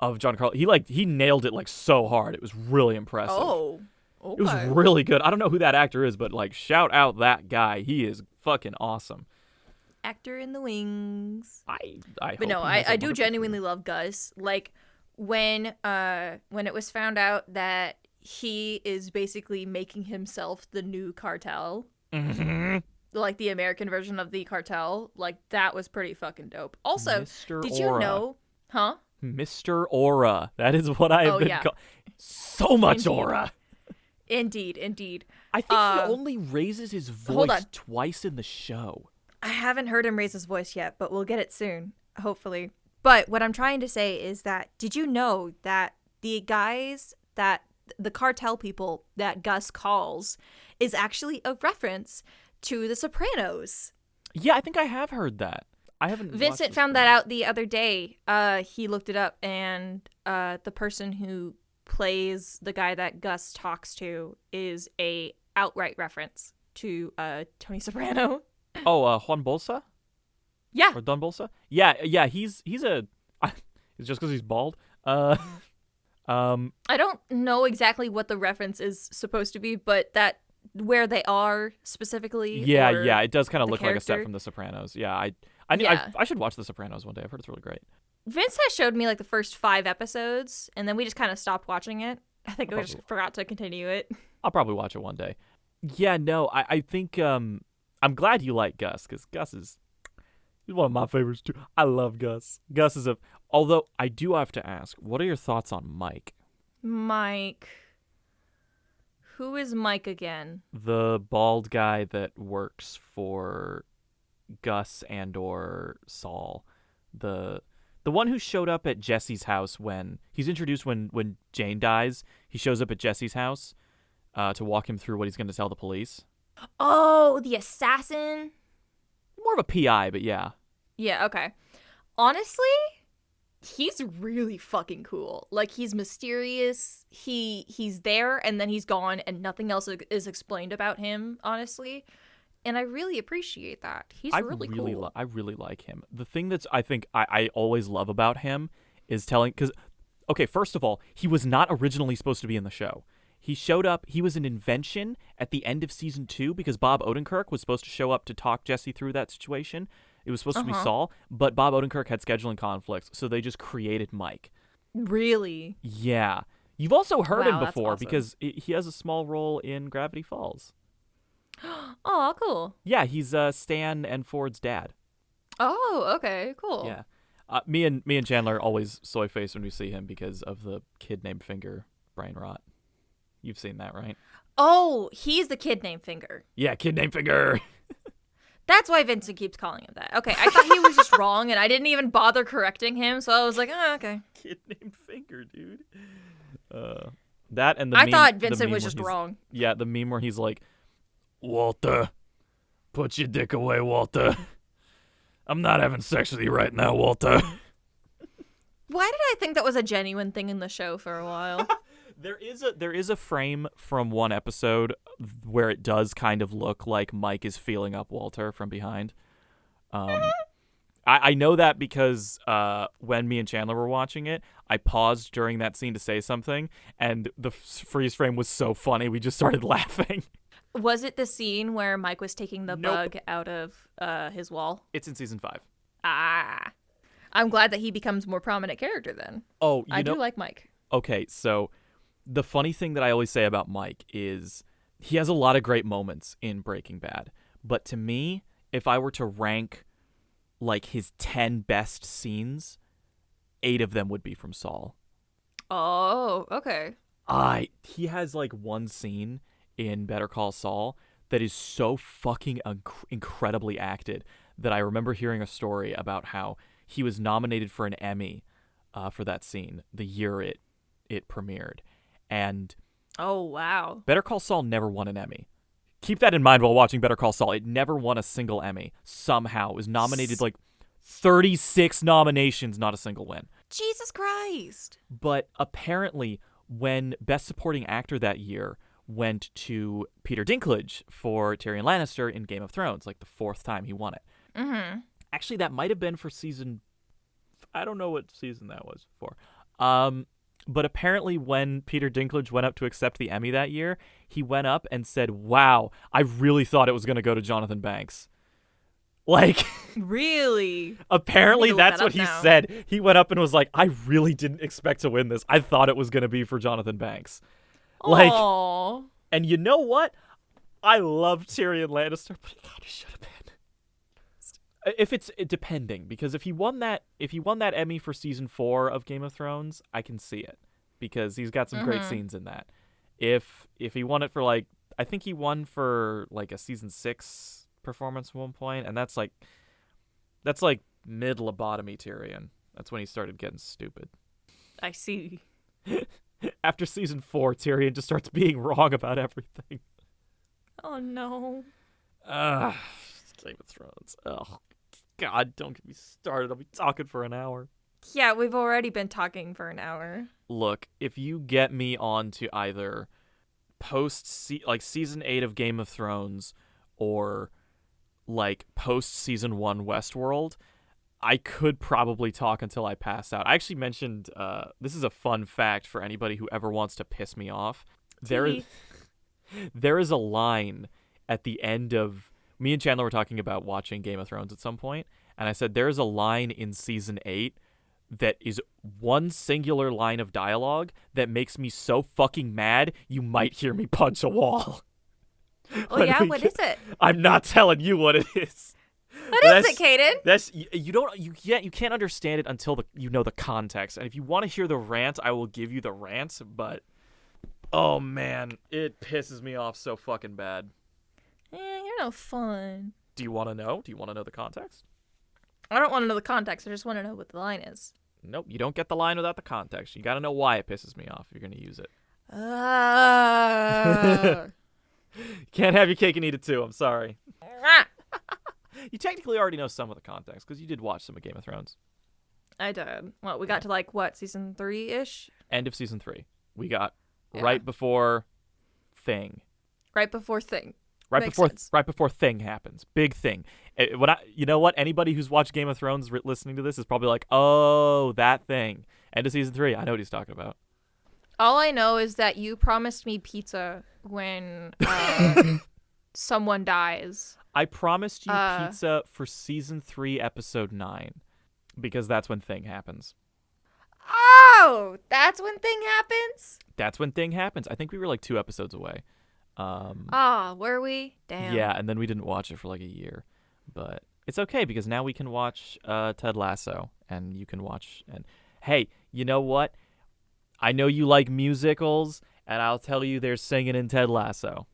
Giancarlo. He nailed it so hard. It was really impressive. Oh, okay. It was really good. I don't know who that actor is, but shout out that guy. He is fucking awesome. Actor in the wings. But no, I do genuinely love Gus. When it was found out that he is basically making himself the new cartel. like the American version of the cartel, like that was pretty fucking dope. Also, Mr. did Aura. you know? Huh? Mr. Aura. That is what I have been called. So much Indeed. aura. Indeed. I think he only raises his voice twice in the show. I haven't heard him raise his voice yet, but we'll get it soon, hopefully. But what I'm trying to say is that, did you know that the cartel people that Gus calls is actually a reference to The Sopranos? Yeah, I think I have heard that. I haven't. Vincent found that out the other day. He looked it up, and the person who plays the guy that Gus talks to is a outright reference to Tony Soprano. Oh, Juan Bolsa? Yeah. Or Don Bolsa? Yeah, he's a... It's just because he's bald? I don't know exactly what the reference is supposed to be, but that where they are specifically. Yeah, it does kind of look character. like a set from The Sopranos. Yeah, I should watch The Sopranos one day. I've heard it's really great. Vince has showed me like the first 5 episodes, and then we just kind of stopped watching it. I think we just forgot to continue it. I'll probably watch it one day. Yeah, no, I think I'm glad you like Gus, because Gus is he's one of my favorites too. I love Gus. Gus is although I do have to ask, what are your thoughts on Mike? Mike. Who is Mike again? The bald guy that works for Gus and or Saul. The one who showed up at Jesse's house when he's introduced when Jane dies. He shows up at Jesse's house to walk him through what he's going to tell the police. Oh, the assassin? More of a PI, but yeah. Yeah, okay. Honestly, he's really fucking cool. Like, he's mysterious. He's there, and then he's gone, and nothing else is explained about him, honestly. And I really appreciate that. He's really cool. I really like him. The thing that's I think I always love about him is because, okay, first of all, he was not originally supposed to be in the show. He showed up, he was an invention at the end of season 2 because Bob Odenkirk was supposed to show up to talk Jesse through that situation. It was supposed to be Saul, but Bob Odenkirk had scheduling conflicts, so they just created Mike. Really? Yeah. You've also heard him before awesome. because he has a small role in Gravity Falls. Oh, cool. Yeah, he's Stan and Ford's dad. Oh, okay, cool. Yeah. Me and Chandler always soy face when we see him because of the kid named Finger brain rot. You've seen that, right? Oh, he's the kid named Finger. Yeah, kid named Finger. That's why Vincent keeps calling him that. Okay, I thought he was just wrong, and I didn't even bother correcting him, so I was like, oh, okay. Kid named Finger, dude. That and the I meme, thought Vincent was just wrong. Yeah, the meme where he's like, Walter, put your dick away, Walter. I'm not having sex with you right now, Walter. Why did I think that was a genuine thing in the show for a while? There is a frame from one episode where it does kind of look like Mike is feeling up Walter from behind. I know that because when me and Chandler were watching it, I paused during that scene to say something, and the freeze frame was so funny, we just started laughing. Was it the scene where Mike was taking the bug out of his wall? It's in season 5. Ah. I'm glad that he becomes a more prominent character then. Oh, I do like Mike. Okay, so the funny thing that I always say about Mike is he has a lot of great moments in Breaking Bad. But to me, if I were to rank like his 10 best scenes, 8 of them would be from Saul. Oh, okay. He has like one scene in Better Call Saul that is so fucking incredibly acted that I remember hearing a story about how he was nominated for an Emmy for that scene the year it premiered. And oh, wow. Better Call Saul never won an Emmy. Keep that in mind while watching Better Call Saul. It never won a single Emmy. Somehow it was nominated like 36 nominations, not a single win. Jesus Christ. But apparently when Best Supporting Actor that year went to Peter Dinklage for Tyrion Lannister in Game of Thrones, like the 4th time he won it. Mm-hmm. Actually, that might have been for season... I don't know what season that was for. But apparently when Peter Dinklage went up to accept the Emmy that year, he went up and said, wow, I really thought it was going to go to Jonathan Banks. Like... Really? Apparently that's what he said. He went up and was like, I really didn't expect to win this. I thought it was going to be for Jonathan Banks. Like, aww. and you know what? I love Tyrion Lannister, but he kind of should have been. If it's depending, because if he won that Emmy for season 4 of Game of Thrones, I can see it because he's got some great scenes in that. If he won it for like, I think he won for like a season 6 performance at one point, and that's like mid lobotomy Tyrion. That's when he started getting stupid. I see. After season 4, Tyrion just starts being wrong about everything. Oh no. Game of Thrones. Oh God, don't get me started. I'll be talking for an hour. Yeah, we've already been talking for an hour. Look, if you get me on to either season 8 of Game of Thrones or like post season 1 Westworld, I could probably talk until I pass out. I actually mentioned this is a fun fact for anybody who ever wants to piss me off. There is a line at the end of, me and Chandler were talking about watching Game of Thrones at some point, and I said there's a line in season 8 that is one singular line of dialogue that makes me so fucking mad you might hear me punch a wall. Oh yeah, what is it? I'm not telling you what it is. What is it, Kaden? You can't understand it until you know the context. And if you want to hear the rant, I will give you the rant, but oh man, it pisses me off so fucking bad. You're no fun. Do you want to know? Do you want to know the context? I don't want to know the context. I just want to know what the line is. Nope, you don't get the line without the context. You got to know why it pisses me off if you're going to use it. Can't have your cake and eat it too. I'm sorry. You technically already know some of the context because you did watch some of Game of Thrones. I did. Well, we got to like what, season 3-ish? End of season 3. We got right before Thing. Right before Thing. Right before Thing happens. Big thing. You know what? Anybody who's watched Game of Thrones listening to this is probably like, oh, that thing. End of season 3. I know what he's talking about. All I know is that you promised me pizza when someone dies. I promised you pizza for season 3, episode 9, because that's when Thing happens. Oh, that's when Thing happens? That's when Thing happens. I think we were like 2 episodes away. Were we? Damn. Yeah, and then we didn't watch it for like a year. But it's okay because now we can watch Ted Lasso, and you can watch. And hey, you know what? I know you like musicals, and I'll tell you there's singing in Ted Lasso.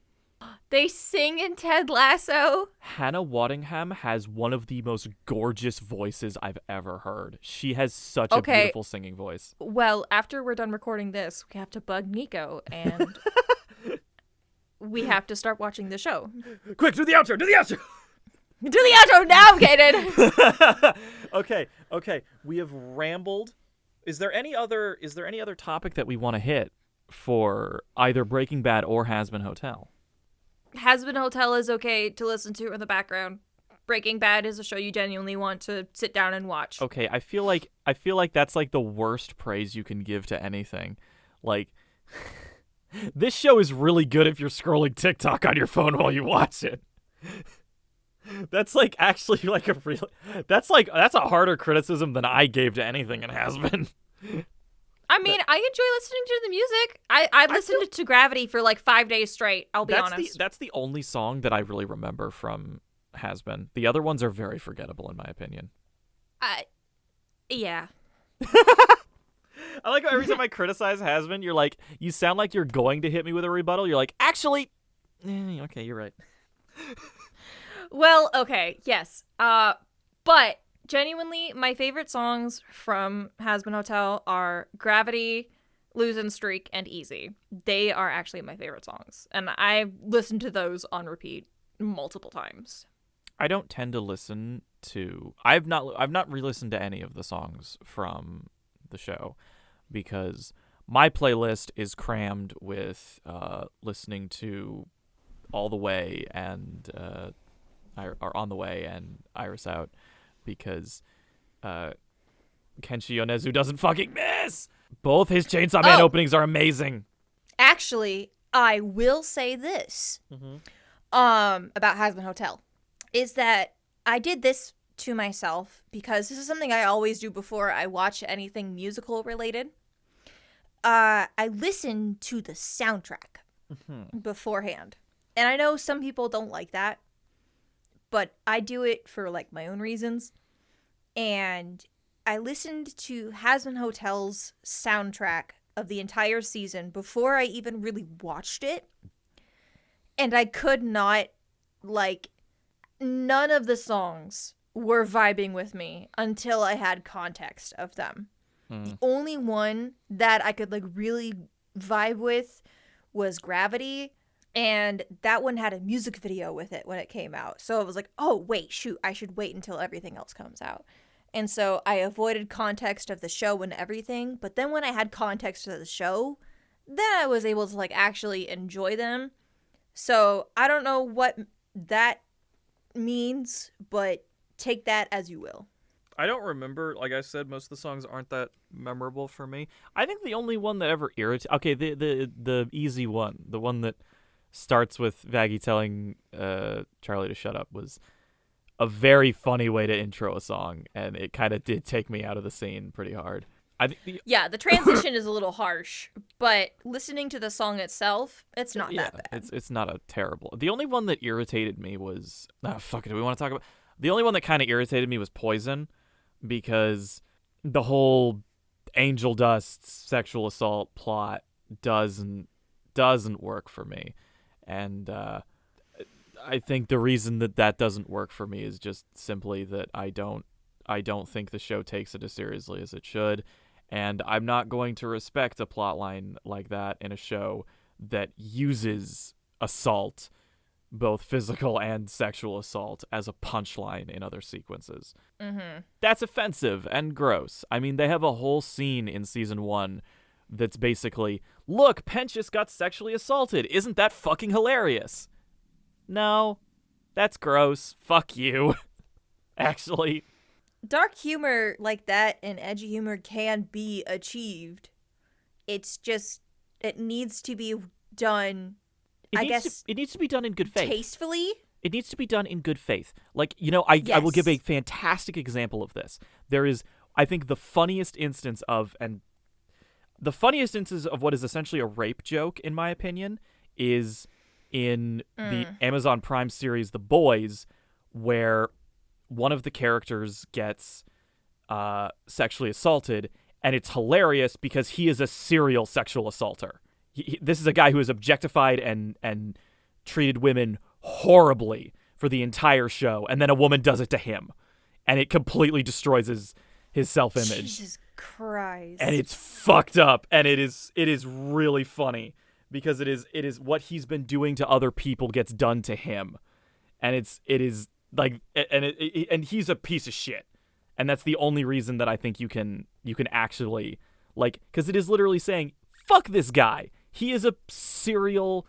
They sing in Ted Lasso? Hannah Waddingham has one of the most gorgeous voices I've ever heard. She has such a beautiful singing voice. Well, after we're done recording this, we have to bug Nico, and we have to start watching the show. Quick, do the outro! Do the outro! Do the outro now, Kaden! Okay. We have rambled. Is there any other topic that we want to hit for either Breaking Bad or Hazbin Hotel? Hazbin Hotel is okay to listen to in the background. Breaking Bad is a show you genuinely want to sit down and watch. Okay, I feel like that's like the worst praise you can give to anything. Like, this show is really good if you're scrolling TikTok on your phone while you watch it. That's like actually like that's a harder criticism than I gave to anything it has been. I mean, I enjoy listening to the music. I listened to Gravity for like 5 days straight, I'll be honest. That's the only song that I really remember from Hazbin. The other ones are very forgettable in my opinion. Yeah. I like how every time I criticize Hazbin, you're like, you sound like you're going to hit me with a rebuttal. You're like, actually, okay, you're right. Well, okay, yes. But genuinely, my favorite songs from Hazbin Hotel are Gravity, Losing Streak, and Easy. They are actually my favorite songs, and I've listened to those on repeat multiple times. I don't tend to listen to. I've not re-listened to any of the songs from the show because my playlist is crammed with listening to All the Way and are On the Way and Iris Out because Kenshi Yonezu doesn't fucking miss. Both his Chainsaw Man openings are amazing. Actually, I will say this about Hazbin Hotel is that I did this to myself because this is something I always do before I watch anything musical related. I listen to the soundtrack beforehand. And I know some people don't like that, but I do it for like my own reasons. And I listened to Hazbin Hotel's soundtrack of the entire season before I even really watched it. And I could not, like, none of the songs were vibing with me until I had context of them. The only one that I could, like, really vibe with was Gravity. And that one had a music video with it when it came out. So I was like, oh, wait, shoot, I should wait until everything else comes out. And so I avoided context of the show and everything. But then when I had context of the show, then I was able to, like, actually enjoy them. So I don't know what that means, but take that as you will. I don't remember. Like I said, most of the songs aren't that memorable for me. I think the only one that ever irritated... Okay, the easy one, the one that starts with Vaggie telling Charlie to shut up, was a very funny way to intro a song, and it kind of did take me out of the scene pretty hard. Yeah, the transition is a little harsh, but listening to the song itself, it's not that bad. It's not a terrible... The only one that irritated me was... fuck it, do we want to talk about... The only one that kind of irritated me was Poison, because the whole angel dust sexual assault plot doesn't work for me. And I think the reason that doesn't work for me is just simply that I don't think the show takes it as seriously as it should, and I'm not going to respect a plotline like that in a show that uses assault, both physical and sexual assault, as a punchline in other sequences. That's offensive and gross. I mean, they have a whole scene in season 1 that's basically, look, Pentious got sexually assaulted. Isn't that fucking hilarious? No, that's gross. Fuck you. Actually. Dark humor like that and edgy humor can be achieved. It's just, it needs to be done, it needs to be done in good faith. Tastefully? It needs to be done in good faith. Like, I will give a fantastic example of this. There is, I think, the funniest instance of what is essentially a rape joke, in my opinion, is in the Amazon Prime series The Boys, where one of the characters gets sexually assaulted, and it's hilarious because he is a serial sexual assaulter. This is a guy who has objectified and treated women horribly for the entire show, and then a woman does it to him, and it completely destroys his self-image. Jesus Christ. And it's fucked up, and it is really funny because it is what he's been doing to other people gets done to him, and it is like, and he's a piece of shit, and that's the only reason that I think you can actually, like, because it is literally saying, fuck this guy, he is a serial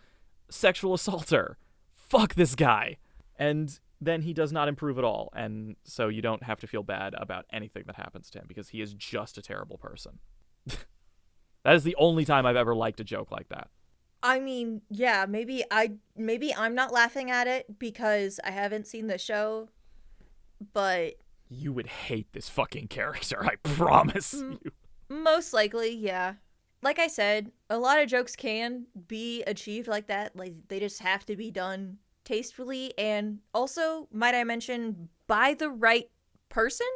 sexual assaulter, fuck this guy, and then he does not improve at all, and so you don't have to feel bad about anything that happens to him because he is just a terrible person. That is the only time I've ever liked a joke like that. I mean, yeah, maybe I'm not laughing at it because I haven't seen the show, but you would hate this fucking character, I promise you. Most likely, yeah. Like I said, a lot of jokes can be achieved like that. Like, they just have to be done tastefully, and also, might I mention, by the right person?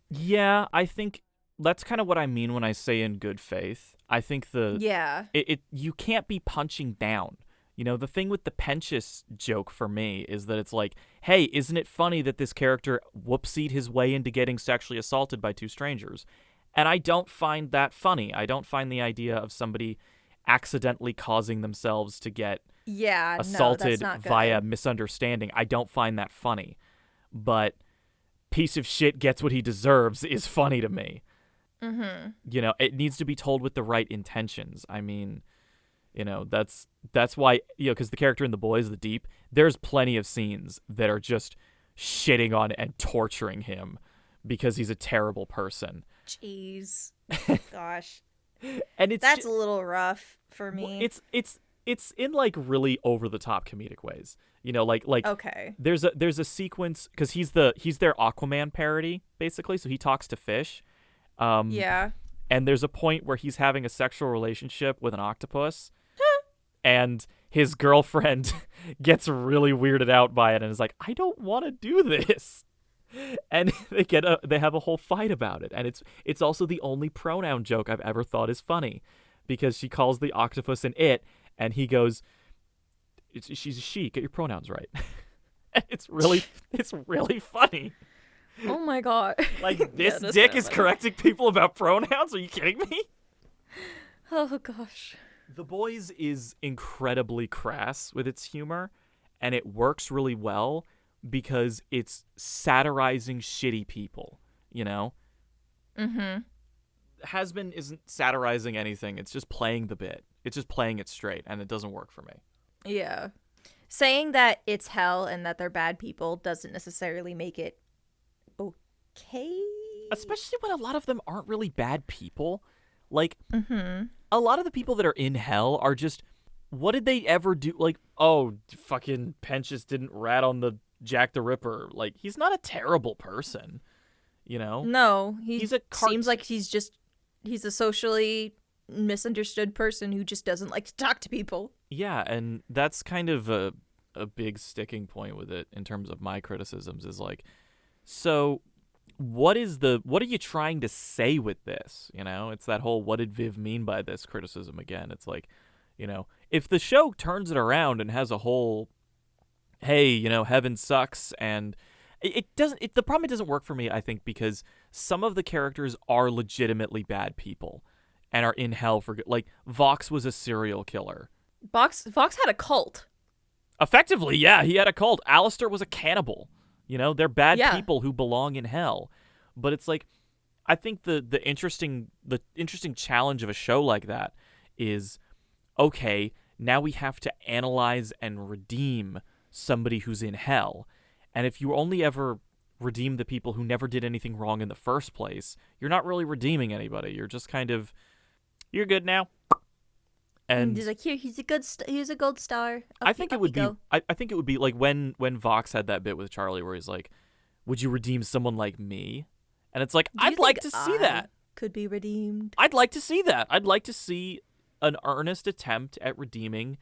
Yeah, I think that's kind of what I mean when I say in good faith. I think you can't be punching down. The thing with the Pentious joke for me is that it's like, hey, isn't it funny that this character whoopsied his way into getting sexually assaulted by two strangers? And I don't find that funny. I don't find the idea of somebody accidentally causing themselves to get assaulted via misunderstanding. I don't find that funny. But piece of shit gets what he deserves is funny to me. Mm-hmm. It needs to be told with the right intentions. I mean, that's why, because the character in The Boys, The Deep, there's plenty of scenes that are just shitting on and torturing him because he's a terrible person. Jeez. Gosh. And that's a little rough for me. It's in like really over the top comedic ways. Like okay. There's a sequence because he's their Aquaman parody basically, so he talks to fish. Yeah. And there's a point where he's having a sexual relationship with an octopus, and his girlfriend gets really weirded out by it and is like, I don't want to do this. And they have a whole fight about it. And it's also the only pronoun joke I've ever thought is funny, because she calls the octopus an it, and he goes, she's a she, get your pronouns right. And it's really funny. Oh my god. Like, this dick is correcting people about pronouns? Are you kidding me? Oh gosh. The Boys is incredibly crass with its humor, and it works really well because it's satirizing shitty people, you know? Mm-hmm. Hazbin isn't satirizing anything. It's just playing the bit. It's just playing it straight, and it doesn't work for me. Yeah. Saying that it's hell and that they're bad people doesn't necessarily make it okay. Especially when a lot of them aren't really bad people. Like, Mm-hmm. a lot of the people that are in hell are just, what did they ever do? Like, oh, fucking Pentious didn't rat on the Jack the Ripper. Like, he's not a terrible person, you know? No, He's a seems like he's a socially misunderstood person who just doesn't like to talk to people. Yeah, and that's kind of a big sticking point with it in terms of my criticisms, is like, so what are you trying to say with this? You know, it's that whole, what did Viv mean by this criticism again. It's like, you know, if the show turns it around and has a whole, hey, you know, heaven sucks, and the problem, it doesn't work for me, I think, because some of the characters are legitimately bad people and are in hell for good. Like, Vox was a serial killer. Vox had a cult. Effectively, yeah, he had a cult. Alistair was a cannibal. You know, they're bad Yeah. people who belong in hell. But it's like, I think the interesting challenge of a show like that is, okay, now we have to analyze and redeem somebody who's in hell. And if you only ever redeem the people who never did anything wrong in the first place, you're not really redeeming anybody. You're just kind of, you're good now. And he's like, here, he's a gold star. I think it would be. I think it would be like when Vox had that bit with Charlie where he's like, "Would you redeem someone like me?" And it's like, I'd like to see that. Could be redeemed. I'd like to see that. I'd like to see an earnest attempt at redeeming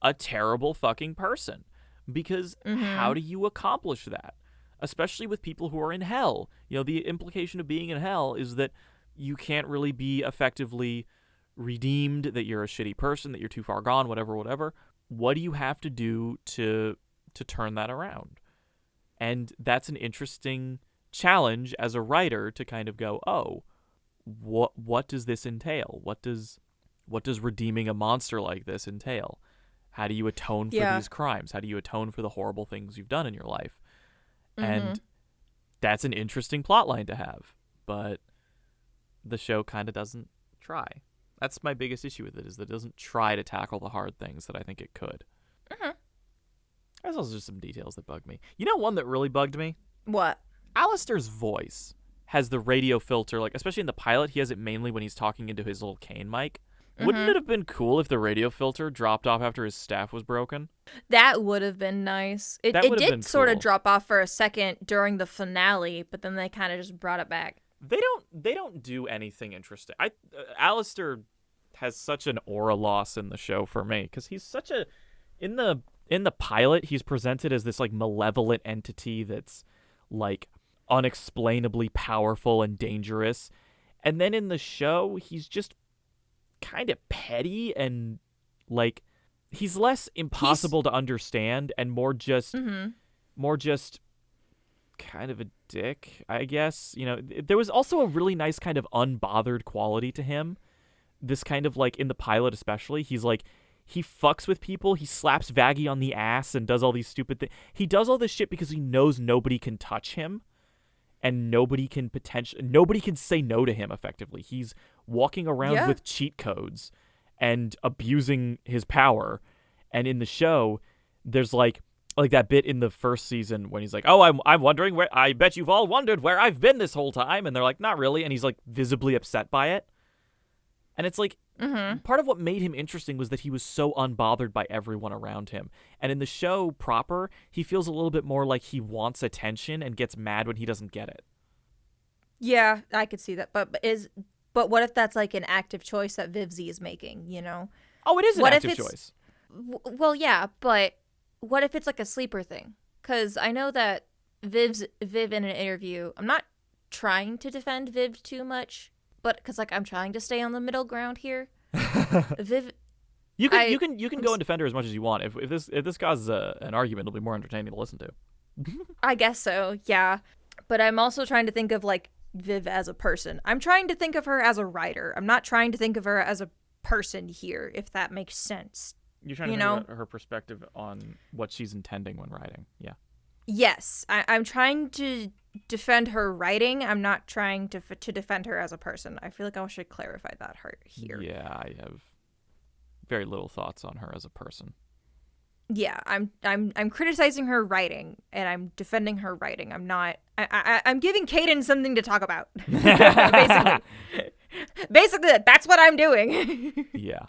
a terrible fucking person, because how do you accomplish that? Especially with people who are in hell. You know, the implication of being in hell is that you can't really be effectively redeemed, that you're a shitty person, that you're too far gone, whatever. What do you have to do to turn that around? And that's an interesting challenge as a writer to kind of go, oh, what does this entail? What does redeeming a monster like this entail? How do you atone for these crimes? How do you atone for the horrible things you've done in your life? And that's an interesting plot line to have, but the show kind of doesn't try. That's my biggest issue with it, is that it doesn't try to tackle the hard things that I think it could. There's also just some details that bug me. You know, one that really bugged me? What? Alistair's voice has the radio filter, like, especially in the pilot, he has it mainly when he's talking into his little cane mic. Wouldn't it have been cool if the radio filter dropped off after his staff was broken? That would have been nice. It did sort of drop off for a second during the finale, but then they kind of just brought it back. They don't do anything interesting. Alistair has such an aura loss in the show for me, because he's such a, in the pilot, he's presented as this like malevolent entity that's like unexplainably powerful and dangerous, and then in the show he's just kind of petty and like he's less impossible to understand and more just kind of a dick, I guess. You know, there was also a really nice kind of unbothered quality to him. This kind of like in the pilot especially, he's like, he fucks with people, he slaps Vaggie on the ass and does all these stupid things. He does all this shit because he knows nobody can touch him and nobody can say no to him effectively. He's walking around with cheat codes and abusing his power. And in the show, there's like that bit in the first season when he's like, "Oh, I'm wondering where, I bet you've all wondered where I've been this whole time." And they're like, "Not really." And he's like visibly upset by it. And it's like, part of what made him interesting was that he was so unbothered by everyone around him. And in the show proper, he feels a little bit more like he wants attention and gets mad when he doesn't get it. Yeah, I could see that. But what if that's like an active choice that Vivzy is making, you know? Oh, it is an active choice. Well, yeah, but what if it's like a sleeper thing? Because I know that Viv in an interview, I'm not trying to defend Viv too much, but because like I'm trying to stay on the middle ground here. Viv, you can go and defend her as much as you want. If this causes an argument, it'll be more entertaining to listen to. I guess so, yeah. But I'm also trying to think of like Viv as a person. I'm trying to think of her as a writer. I'm not trying to think of her as a person here, if that makes sense. You're trying to think about her perspective on what she's intending when writing. Yeah. Yes, I'm trying to defend her writing. I'm not trying to defend her as a person. I feel like I should clarify that here. Yeah, I have very little thoughts on her as a person. Yeah, I'm criticizing her writing and I'm defending her writing. I'm not. I'm giving Kaden something to talk about. Basically, that's what I'm doing. Yeah.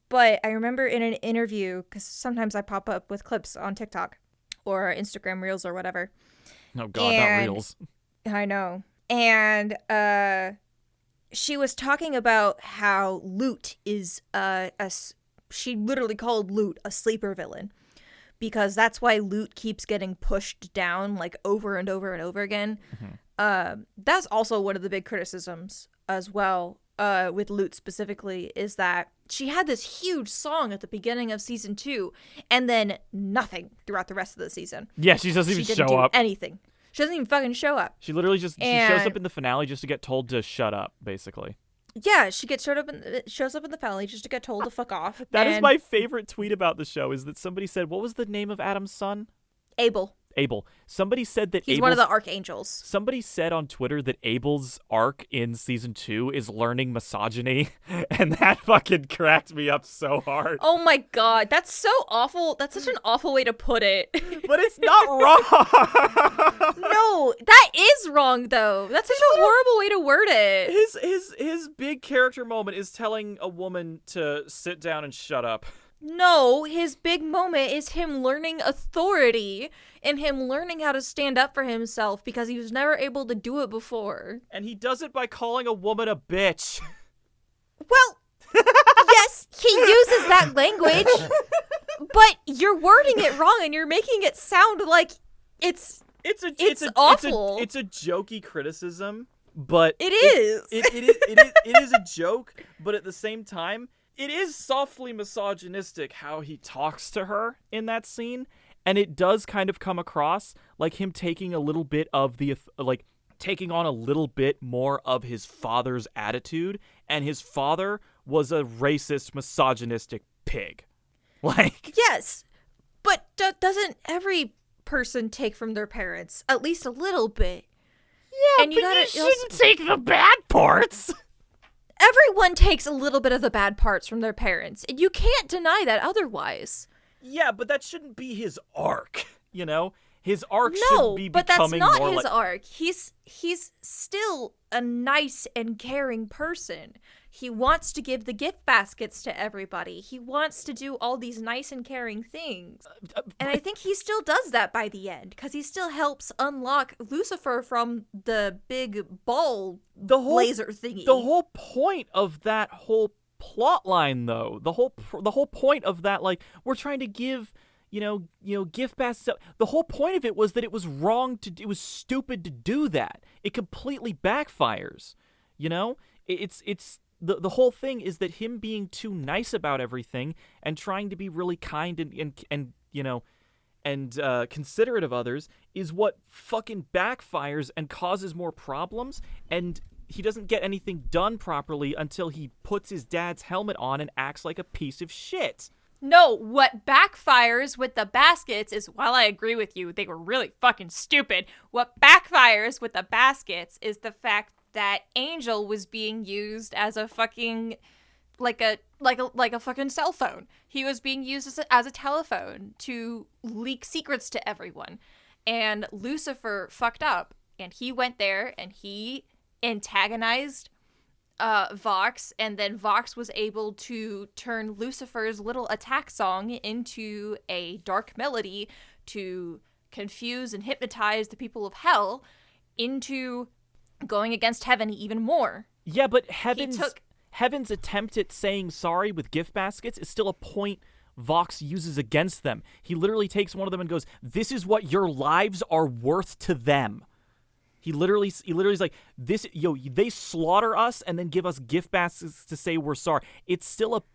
But I remember in an interview, because sometimes I pop up with clips on TikTok or Instagram Reels or whatever. Oh God, not Reels. I know. And she was talking about how Loot is she literally called Loot a sleeper villain, because that's why Loot keeps getting pushed down like over and over and over again. Mm-hmm. That's also one of the big criticisms as well with Loot specifically, is that she had this huge song at the beginning of season 2 and then nothing throughout the rest of the season. Yeah, she doesn't even show up. Anything. She doesn't even fucking show up. She literally she shows up in the finale just to get told to shut up, basically. Yeah, she shows up in the finale just to get told to fuck off. That is my favorite tweet about the show, is that somebody said, what was the name of Adam's son? Abel. Somebody said that he's one of the archangels. Somebody said on Twitter that Abel's arc in season 2 is learning misogyny, and that fucking cracked me up so hard. Oh my God, that's so awful. That's such an awful way to put it. But it's not wrong. No, that is wrong though. That's such a horrible way to word it. His big character moment is telling a woman to sit down and shut up. No, his big moment is him learning authority and him learning how to stand up for himself, because he was never able to do it before. And he does it by calling a woman a bitch. Well, yes, he uses that language, but you're wording it wrong and you're making it sound like it's awful. It's a jokey criticism, but it is. It is a joke, but at the same time, it is softly misogynistic how he talks to her in that scene, and it does kind of come across like him taking a little bit of taking on a little bit more of his father's attitude, and his father was a racist, misogynistic pig. Yes, but doesn't every person take from their parents at least a little bit? Yeah, and you shouldn't take the bad parts. Everyone takes a little bit of the bad parts from their parents, and you can't deny that otherwise. Yeah, but that shouldn't be his arc, you know? His arc should be becoming more like... No, but that's not his arc. He's still a nice and caring person. He wants to give the gift baskets to everybody. He wants to do all these nice and caring things. And I think he still does that by the end, because he still helps unlock Lucifer from the big ball laser thingy. The whole point of that whole plot line, though, the whole point of that, like, we're trying to give... You know, gift baskets. The whole point of it was that it was wrong it was stupid to do that. It completely backfires. You know, it's the whole thing is that him being too nice about everything and trying to be really kind and you know, and considerate of others is what fucking backfires and causes more problems. And he doesn't get anything done properly until he puts his dad's helmet on and acts like a piece of shit. No, what backfires with the baskets is, while I agree with you, they were really fucking stupid. What backfires with the baskets is the fact that Angel was being used as a fucking, like a fucking cell phone. He was being used as a telephone to leak secrets to everyone. And Lucifer fucked up, and he went there and he antagonized Vox, and then Vox was able to turn Lucifer's little attack song into a dark melody to confuse and hypnotize the people of Hell into going against Heaven even more. Yeah, but Heaven's Heaven's attempt at saying sorry with gift baskets is still a point Vox uses against them. He literally takes one of them and goes, "This is what your lives are worth to them." He literally is like, "This, they slaughter us and then give us gift baskets to say we're sorry." It's still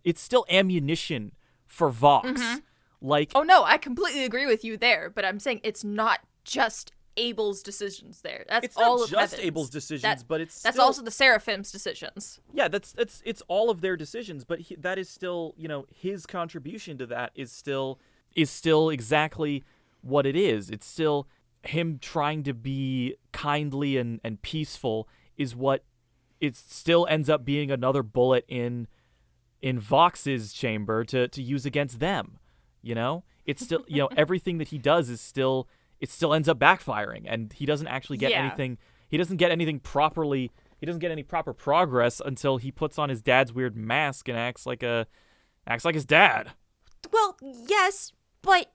it's still ammunition for Vox. Mm-hmm. Like, oh no, I completely agree with you there, but I'm saying it's not just Abel's decisions there. That's all of Heaven's. It's not just Heaven's. Abel's decisions, but that's also the Seraphim's decisions. Yeah, it's all of their decisions, but that is still, his contribution to that is still exactly what it is. It's still him trying to be kindly and peaceful is what it still ends up being another bullet in Vox's chamber to use against them. It's still, everything that he does is still, it still ends up backfiring, and he doesn't actually get anything. He doesn't get anything properly. He doesn't get any proper progress until he puts on his dad's weird mask and acts like his dad. Well, yes, but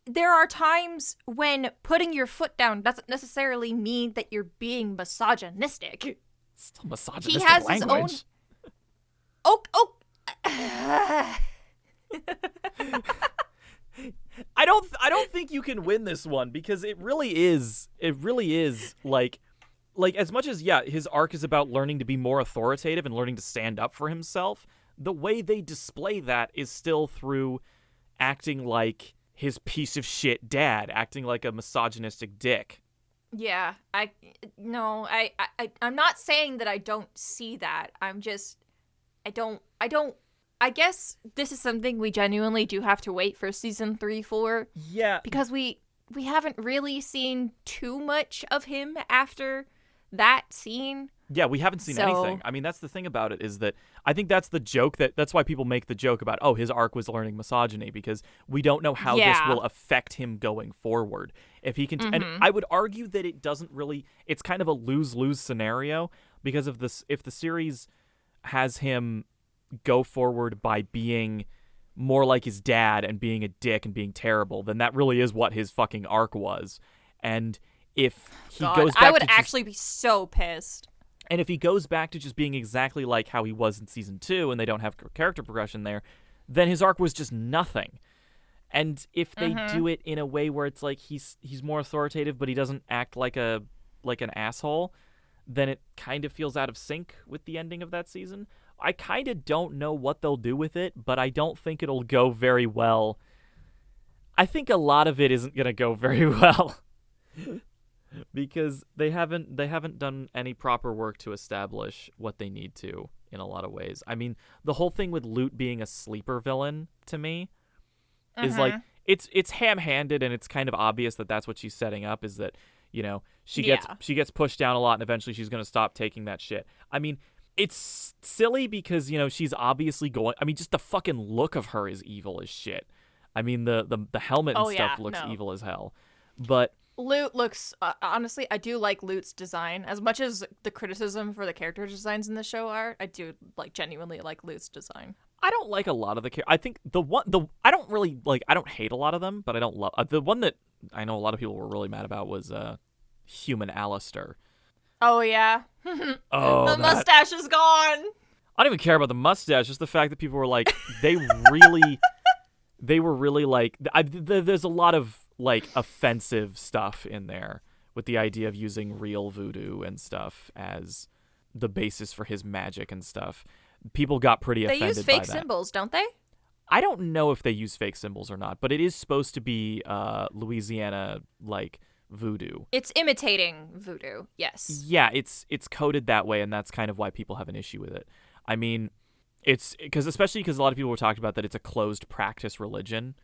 there are times when putting your foot down doesn't necessarily mean that you're being misogynistic. It's still misogynistic he has language. His own... I don't think you can win this one, because it really is like as much as his arc is about learning to be more authoritative and learning to stand up for himself, the way they display that is still through acting like his piece of shit dad, acting like a misogynistic dick. Yeah, I'm not saying that I don't see that. I guess this is something we genuinely do have to wait for season 3 for. Yeah. Because we haven't really seen too much of him after that scene. Yeah, we haven't seen anything. I mean, that's the thing about it, is that I think that's the joke, that's why people make the joke about, his arc was learning misogyny, because we don't know how this will affect him going forward. If he can, and I would argue that it doesn't really, it's kind of a lose-lose scenario, because of this, if the series has him go forward by being more like his dad and being a dick and being terrible, then that really is what his fucking arc was. And if he goes back, I would actually be so pissed. And if he goes back to just being exactly like how he was in season 2 and they don't have character progression there, then his arc was just nothing. And if they do it in a way where it's like he's more authoritative but he doesn't act like an asshole, then it kind of feels out of sync with the ending of that season. I kind of don't know what they'll do with it, but I don't think it'll go very well. I think a lot of it isn't going to go very well. Because they haven't done any proper work to establish what they need to in a lot of ways. I mean, the whole thing with Lute being a sleeper villain to me is like it's ham-handed, and it's kind of obvious that that's what she's setting up, is that, she gets pushed down a lot and eventually she's going to stop taking that shit. I mean, it's silly because, she's obviously just the fucking look of her is evil as shit. I mean, the helmet and stuff looks evil as hell. But Lute looks, honestly, I do like Lute's design. As much as the criticism for the character designs in the show are, I do genuinely like Lute's design. I don't like a lot of the I think I don't really I don't hate a lot of them, but I don't love the one that I know a lot of people were really mad about was Human Alistair. Oh yeah. The mustache is gone. I don't even care about the mustache, just the fact that people were like, they were really like, there's a lot of offensive stuff in there with the idea of using real voodoo and stuff as the basis for his magic and stuff. People got pretty offended by that. They use fake symbols, don't they? I don't know if they use fake symbols or not, but it is supposed to be Louisiana voodoo. It's imitating voodoo, yes. Yeah, it's coded that way, and that's kind of why people have an issue with it. I mean, especially because a lot of people were talking about that it's a closed practice religion.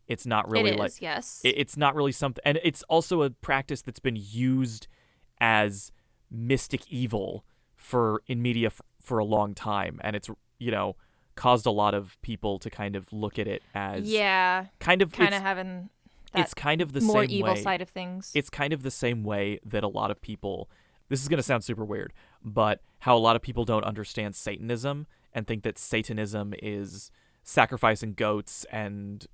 It's not really yes. It's not really something, and it's also a practice that's been used as mystic evil in media for a long time, and it's caused a lot of people to kind of look at it as kind of having that it's kind of the more same evil way, side of things. It's kind of the same way that a lot of people. This is going to sound super weird, but how a lot of people don't understand Satanism and think that Satanism is sacrificing goats and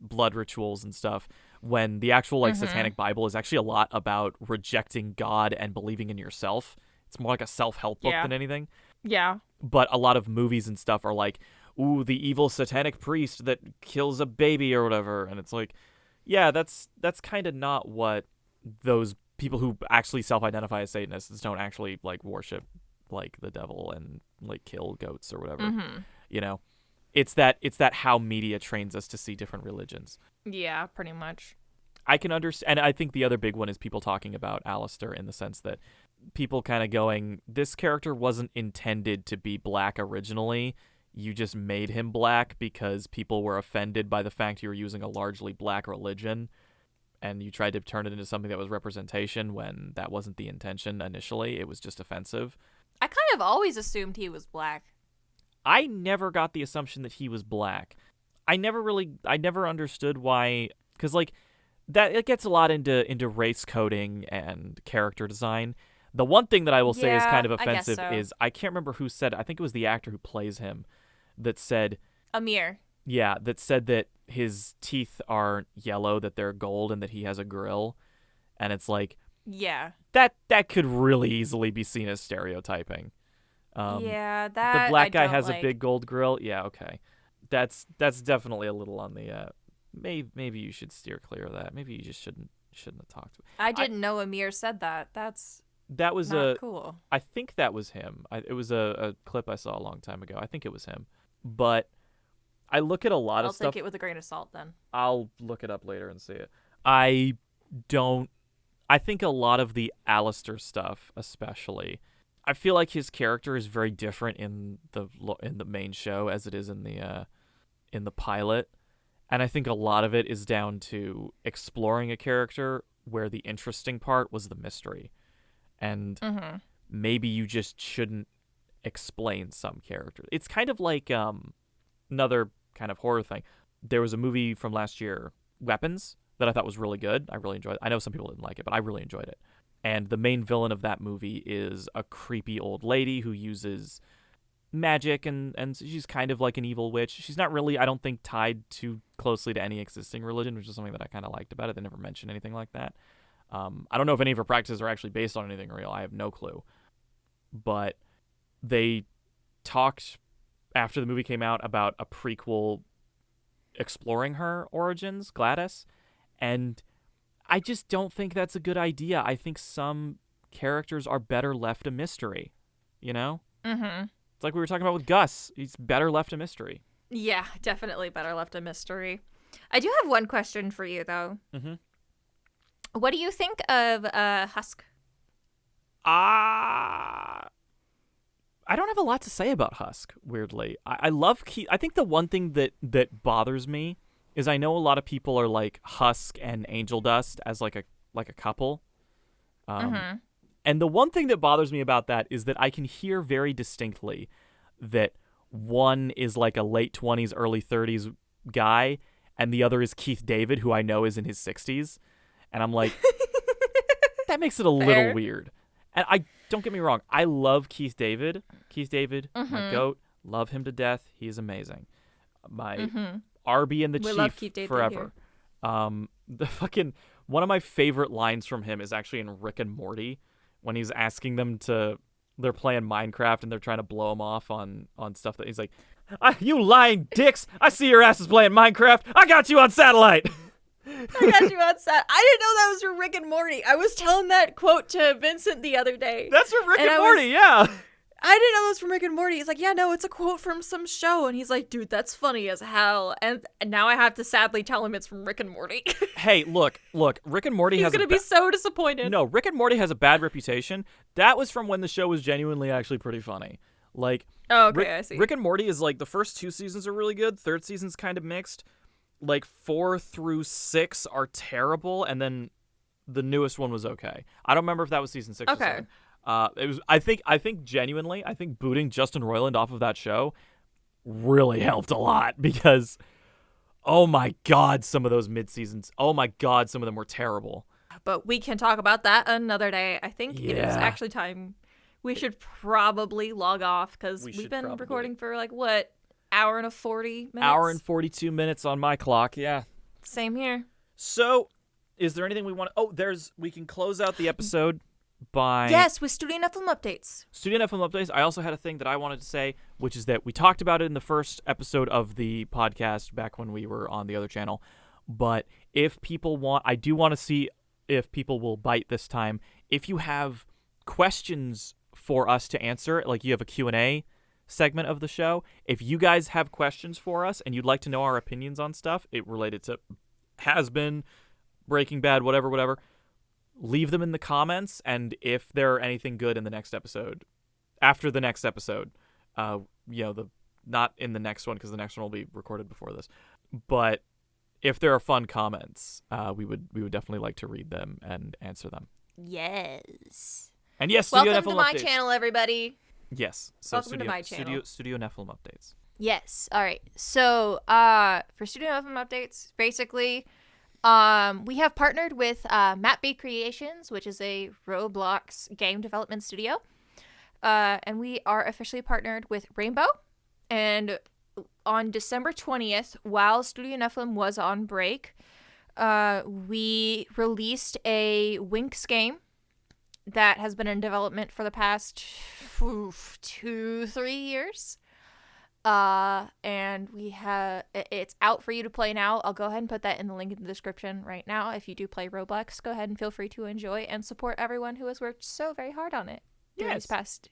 blood rituals and stuff, when the actual satanic Bible is actually a lot about rejecting God and believing in yourself. It's more like a self-help book than anything. Yeah. But a lot of movies and stuff are like, ooh, the evil satanic priest that kills a baby or whatever. And it's like, yeah, that's kind of not what those people who actually self-identify as Satanists don't actually like worship like the devil and like kill goats or whatever. Mm-hmm. You know, it's that how media trains us to see different religions. Yeah, pretty much. I can understand. And I think the other big one is people talking about Alistair in the sense that people kind of going, this character wasn't intended to be black originally. You just made him black because people were offended by the fact you were using a largely black religion, and you tried to turn it into something that was representation when that wasn't the intention initially. It was just offensive. I kind of always assumed he was black. I never got the assumption that he was black. I never understood why, because like that it gets a lot into race coding and character design. The one thing that I will say is kind of offensive is I can't remember who said it. I think it was the actor who plays him that said Amir. Yeah, that said that his teeth aren't yellow, that they're gold, and that he has a grill. And it's like, yeah, that could really easily be seen as stereotyping. Yeah, the black guy has like. a big gold grill. Yeah, okay, that's definitely a little on the maybe you should steer clear of that. Maybe you just shouldn't have talked. I didn't know Amir said that. That was not cool. I think that was him. It was a clip I saw a long time ago. I think it was him. But I look at a lot of stuff. I'll take it with a grain of salt then. I'll look it up later and see it. I think a lot of the Alistair stuff, especially, I feel like his character is very different in the main show as it is in the pilot. And I think a lot of it is down to exploring a character where the interesting part was the mystery. And maybe you just shouldn't explain some character. It's kind of like another kind of horror thing. There was a movie from last year, Weapons, that I thought was really good. I really enjoyed it. I know some people didn't like it, but I really enjoyed it. And the main villain of that movie is a creepy old lady who uses magic, and she's kind of like an evil witch. She's not really, I don't think, tied too closely to any existing religion, which is something that I kind of liked about it. They never mentioned anything like that. I don't know if any of her practices are actually based on anything real. I have no clue. But they talked after the movie came out about a prequel exploring her origins, Gladys, and I just don't think that's a good idea. I think some characters are better left a mystery, you know? Mm-hmm. It's like we were talking about with Gus. He's better left a mystery. Yeah, definitely better left a mystery. I do have one question for you, though. Mm-hmm. What do you think of Husk? I don't have a lot to say about Husk, weirdly. I love Keith. I think the one thing that bothers me is I know a lot of people are like Husk and Angel Dust as like a couple. And the one thing that bothers me about that is that I can hear very distinctly that one is like a late 20s, early 30s guy, and the other is Keith David, who I know is in his 60s. And I'm like, that makes it a little weird. And I don't get me wrong, I love Keith David. Keith David, my goat, love him to death. He's amazing. My Arby and the We Chief love Keith David forever. The fucking one of my favorite lines from him is actually in Rick and Morty when he's asking them they're playing Minecraft and they're trying to blow him off on stuff that he's like, you lying dicks! I see your asses playing Minecraft. I got you on satellite. I got you on set. I didn't know that was from Rick and Morty. I was telling that quote to Vincent the other day. That's from Rick and Morty, yeah. I didn't know it was from Rick and Morty. He's like, yeah, no, it's a quote from some show. And he's like, dude, that's funny as hell. And now I have to sadly tell him it's from Rick and Morty. Hey, look, Rick and Morty He's going to be so disappointed. No, Rick and Morty has a bad reputation. That was from when the show was genuinely actually pretty funny. Like, oh, okay, I see. Rick and Morty is like, the first 2 seasons are really good. Third season's kind of mixed. Like 4 through 6 are terrible, and then the newest one was okay. I don't remember if that was season 6 or 7. It was. I think genuinely, booting Justin Roiland off of that show really helped a lot because, oh my god, some of those mid seasons. Oh my god, some of them were terrible. But we can talk about that another day. I think it is actually time. We should probably log off because we've been recording for like what? Hour and 40 minutes? Hour and 42 minutes on my clock, yeah. Same here. So, is there anything we want to... Oh, we can close out the episode by... Yes, with Studio Nephilim updates. Studio Nephilim updates. I also had a thing that I wanted to say, which is that we talked about it in the first episode of the podcast back when we were on the other channel. But if people want... I do want to see if people will bite this time. If you have questions for us to answer, like you have a Q&A segment of the show, if you guys have questions for us and you'd like to know our opinions on stuff it related to Hazbin, Breaking Bad, whatever, leave them in the comments, and if there are anything good in the next episode, after the next episode, not in the next one because the next one will be recorded before this, but if there are fun comments, we would definitely like to read them and answer them. Yes. And yes, Studio Welcome Nephilim to my updates. channel, everybody. Yes. So Welcome to my channel. Studio Nephilim updates. Yes. All right. So, for Studio Nephilim updates, basically, we have partnered with Map Bay Creations, which is a Roblox game development studio, and we are officially partnered with Rainbow. And on December 20th, while Studio Nephilim was on break, we released a Winx game that has been in development for the past 2-3 years. And it's out for you to play now. I'll go ahead and put that in the link in the description right now. If you do play Roblox, go ahead and feel free to enjoy and support everyone who has worked so very hard on it during these past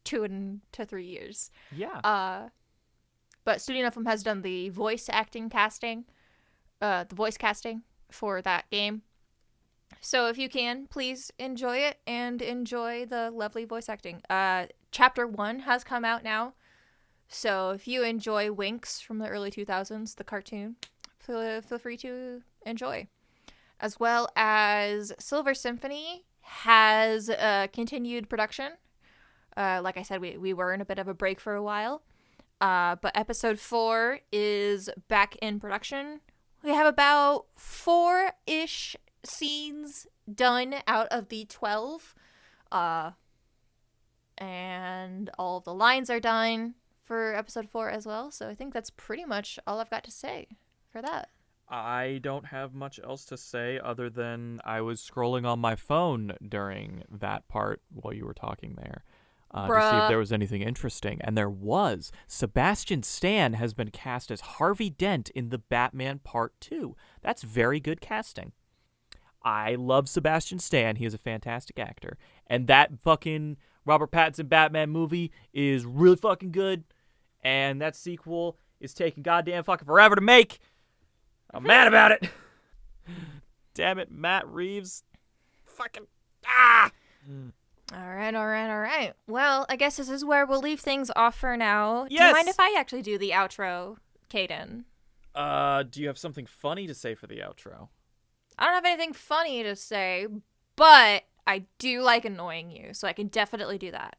2 to 3 years. Yeah. But Studio Nephilim has done the voice casting for that game. So if you can, please enjoy it and enjoy the lovely voice acting. Chapter 1 has come out now. So if you enjoy Winx from the early 2000s, the cartoon, feel free to enjoy. As well as Silver Symphony has continued production. Like I said, we were in a bit of a break for a while. But episode 4 is back in production. We have about 4-ish scenes done out of the 12. And all of the lines are done for episode 4 as well. So I think that's pretty much all I've got to say for that. I don't have much else to say other than I was scrolling on my phone during that part while you were talking there. To see if there was anything interesting. And there was. Sebastian Stan has been cast as Harvey Dent in The Batman Part 2. That's very good casting. I love Sebastian Stan. He is a fantastic actor. And that fucking Robert Pattinson Batman movie is really fucking good. And that sequel is taking goddamn fucking forever to make. I'm mad about it. Damn it, Matt Reeves. Fucking... All right. Well, I guess this is where we'll leave things off for now. Yes! Do you mind if I actually do the outro, Kaden? Do you have something funny to say for the outro? I don't have anything funny to say, but I do like annoying you, so I can definitely do that.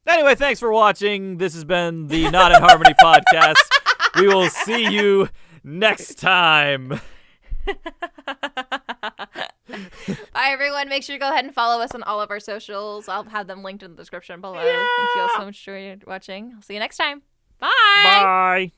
Anyway, thanks for watching. This has been the Not in Harmony podcast. We will see you next time. Bye, everyone. Make sure to go ahead and follow us on all of our socials. I'll have them linked in the description below. Yeah! Thank you all so much for watching. I'll see you next time. Bye. Bye.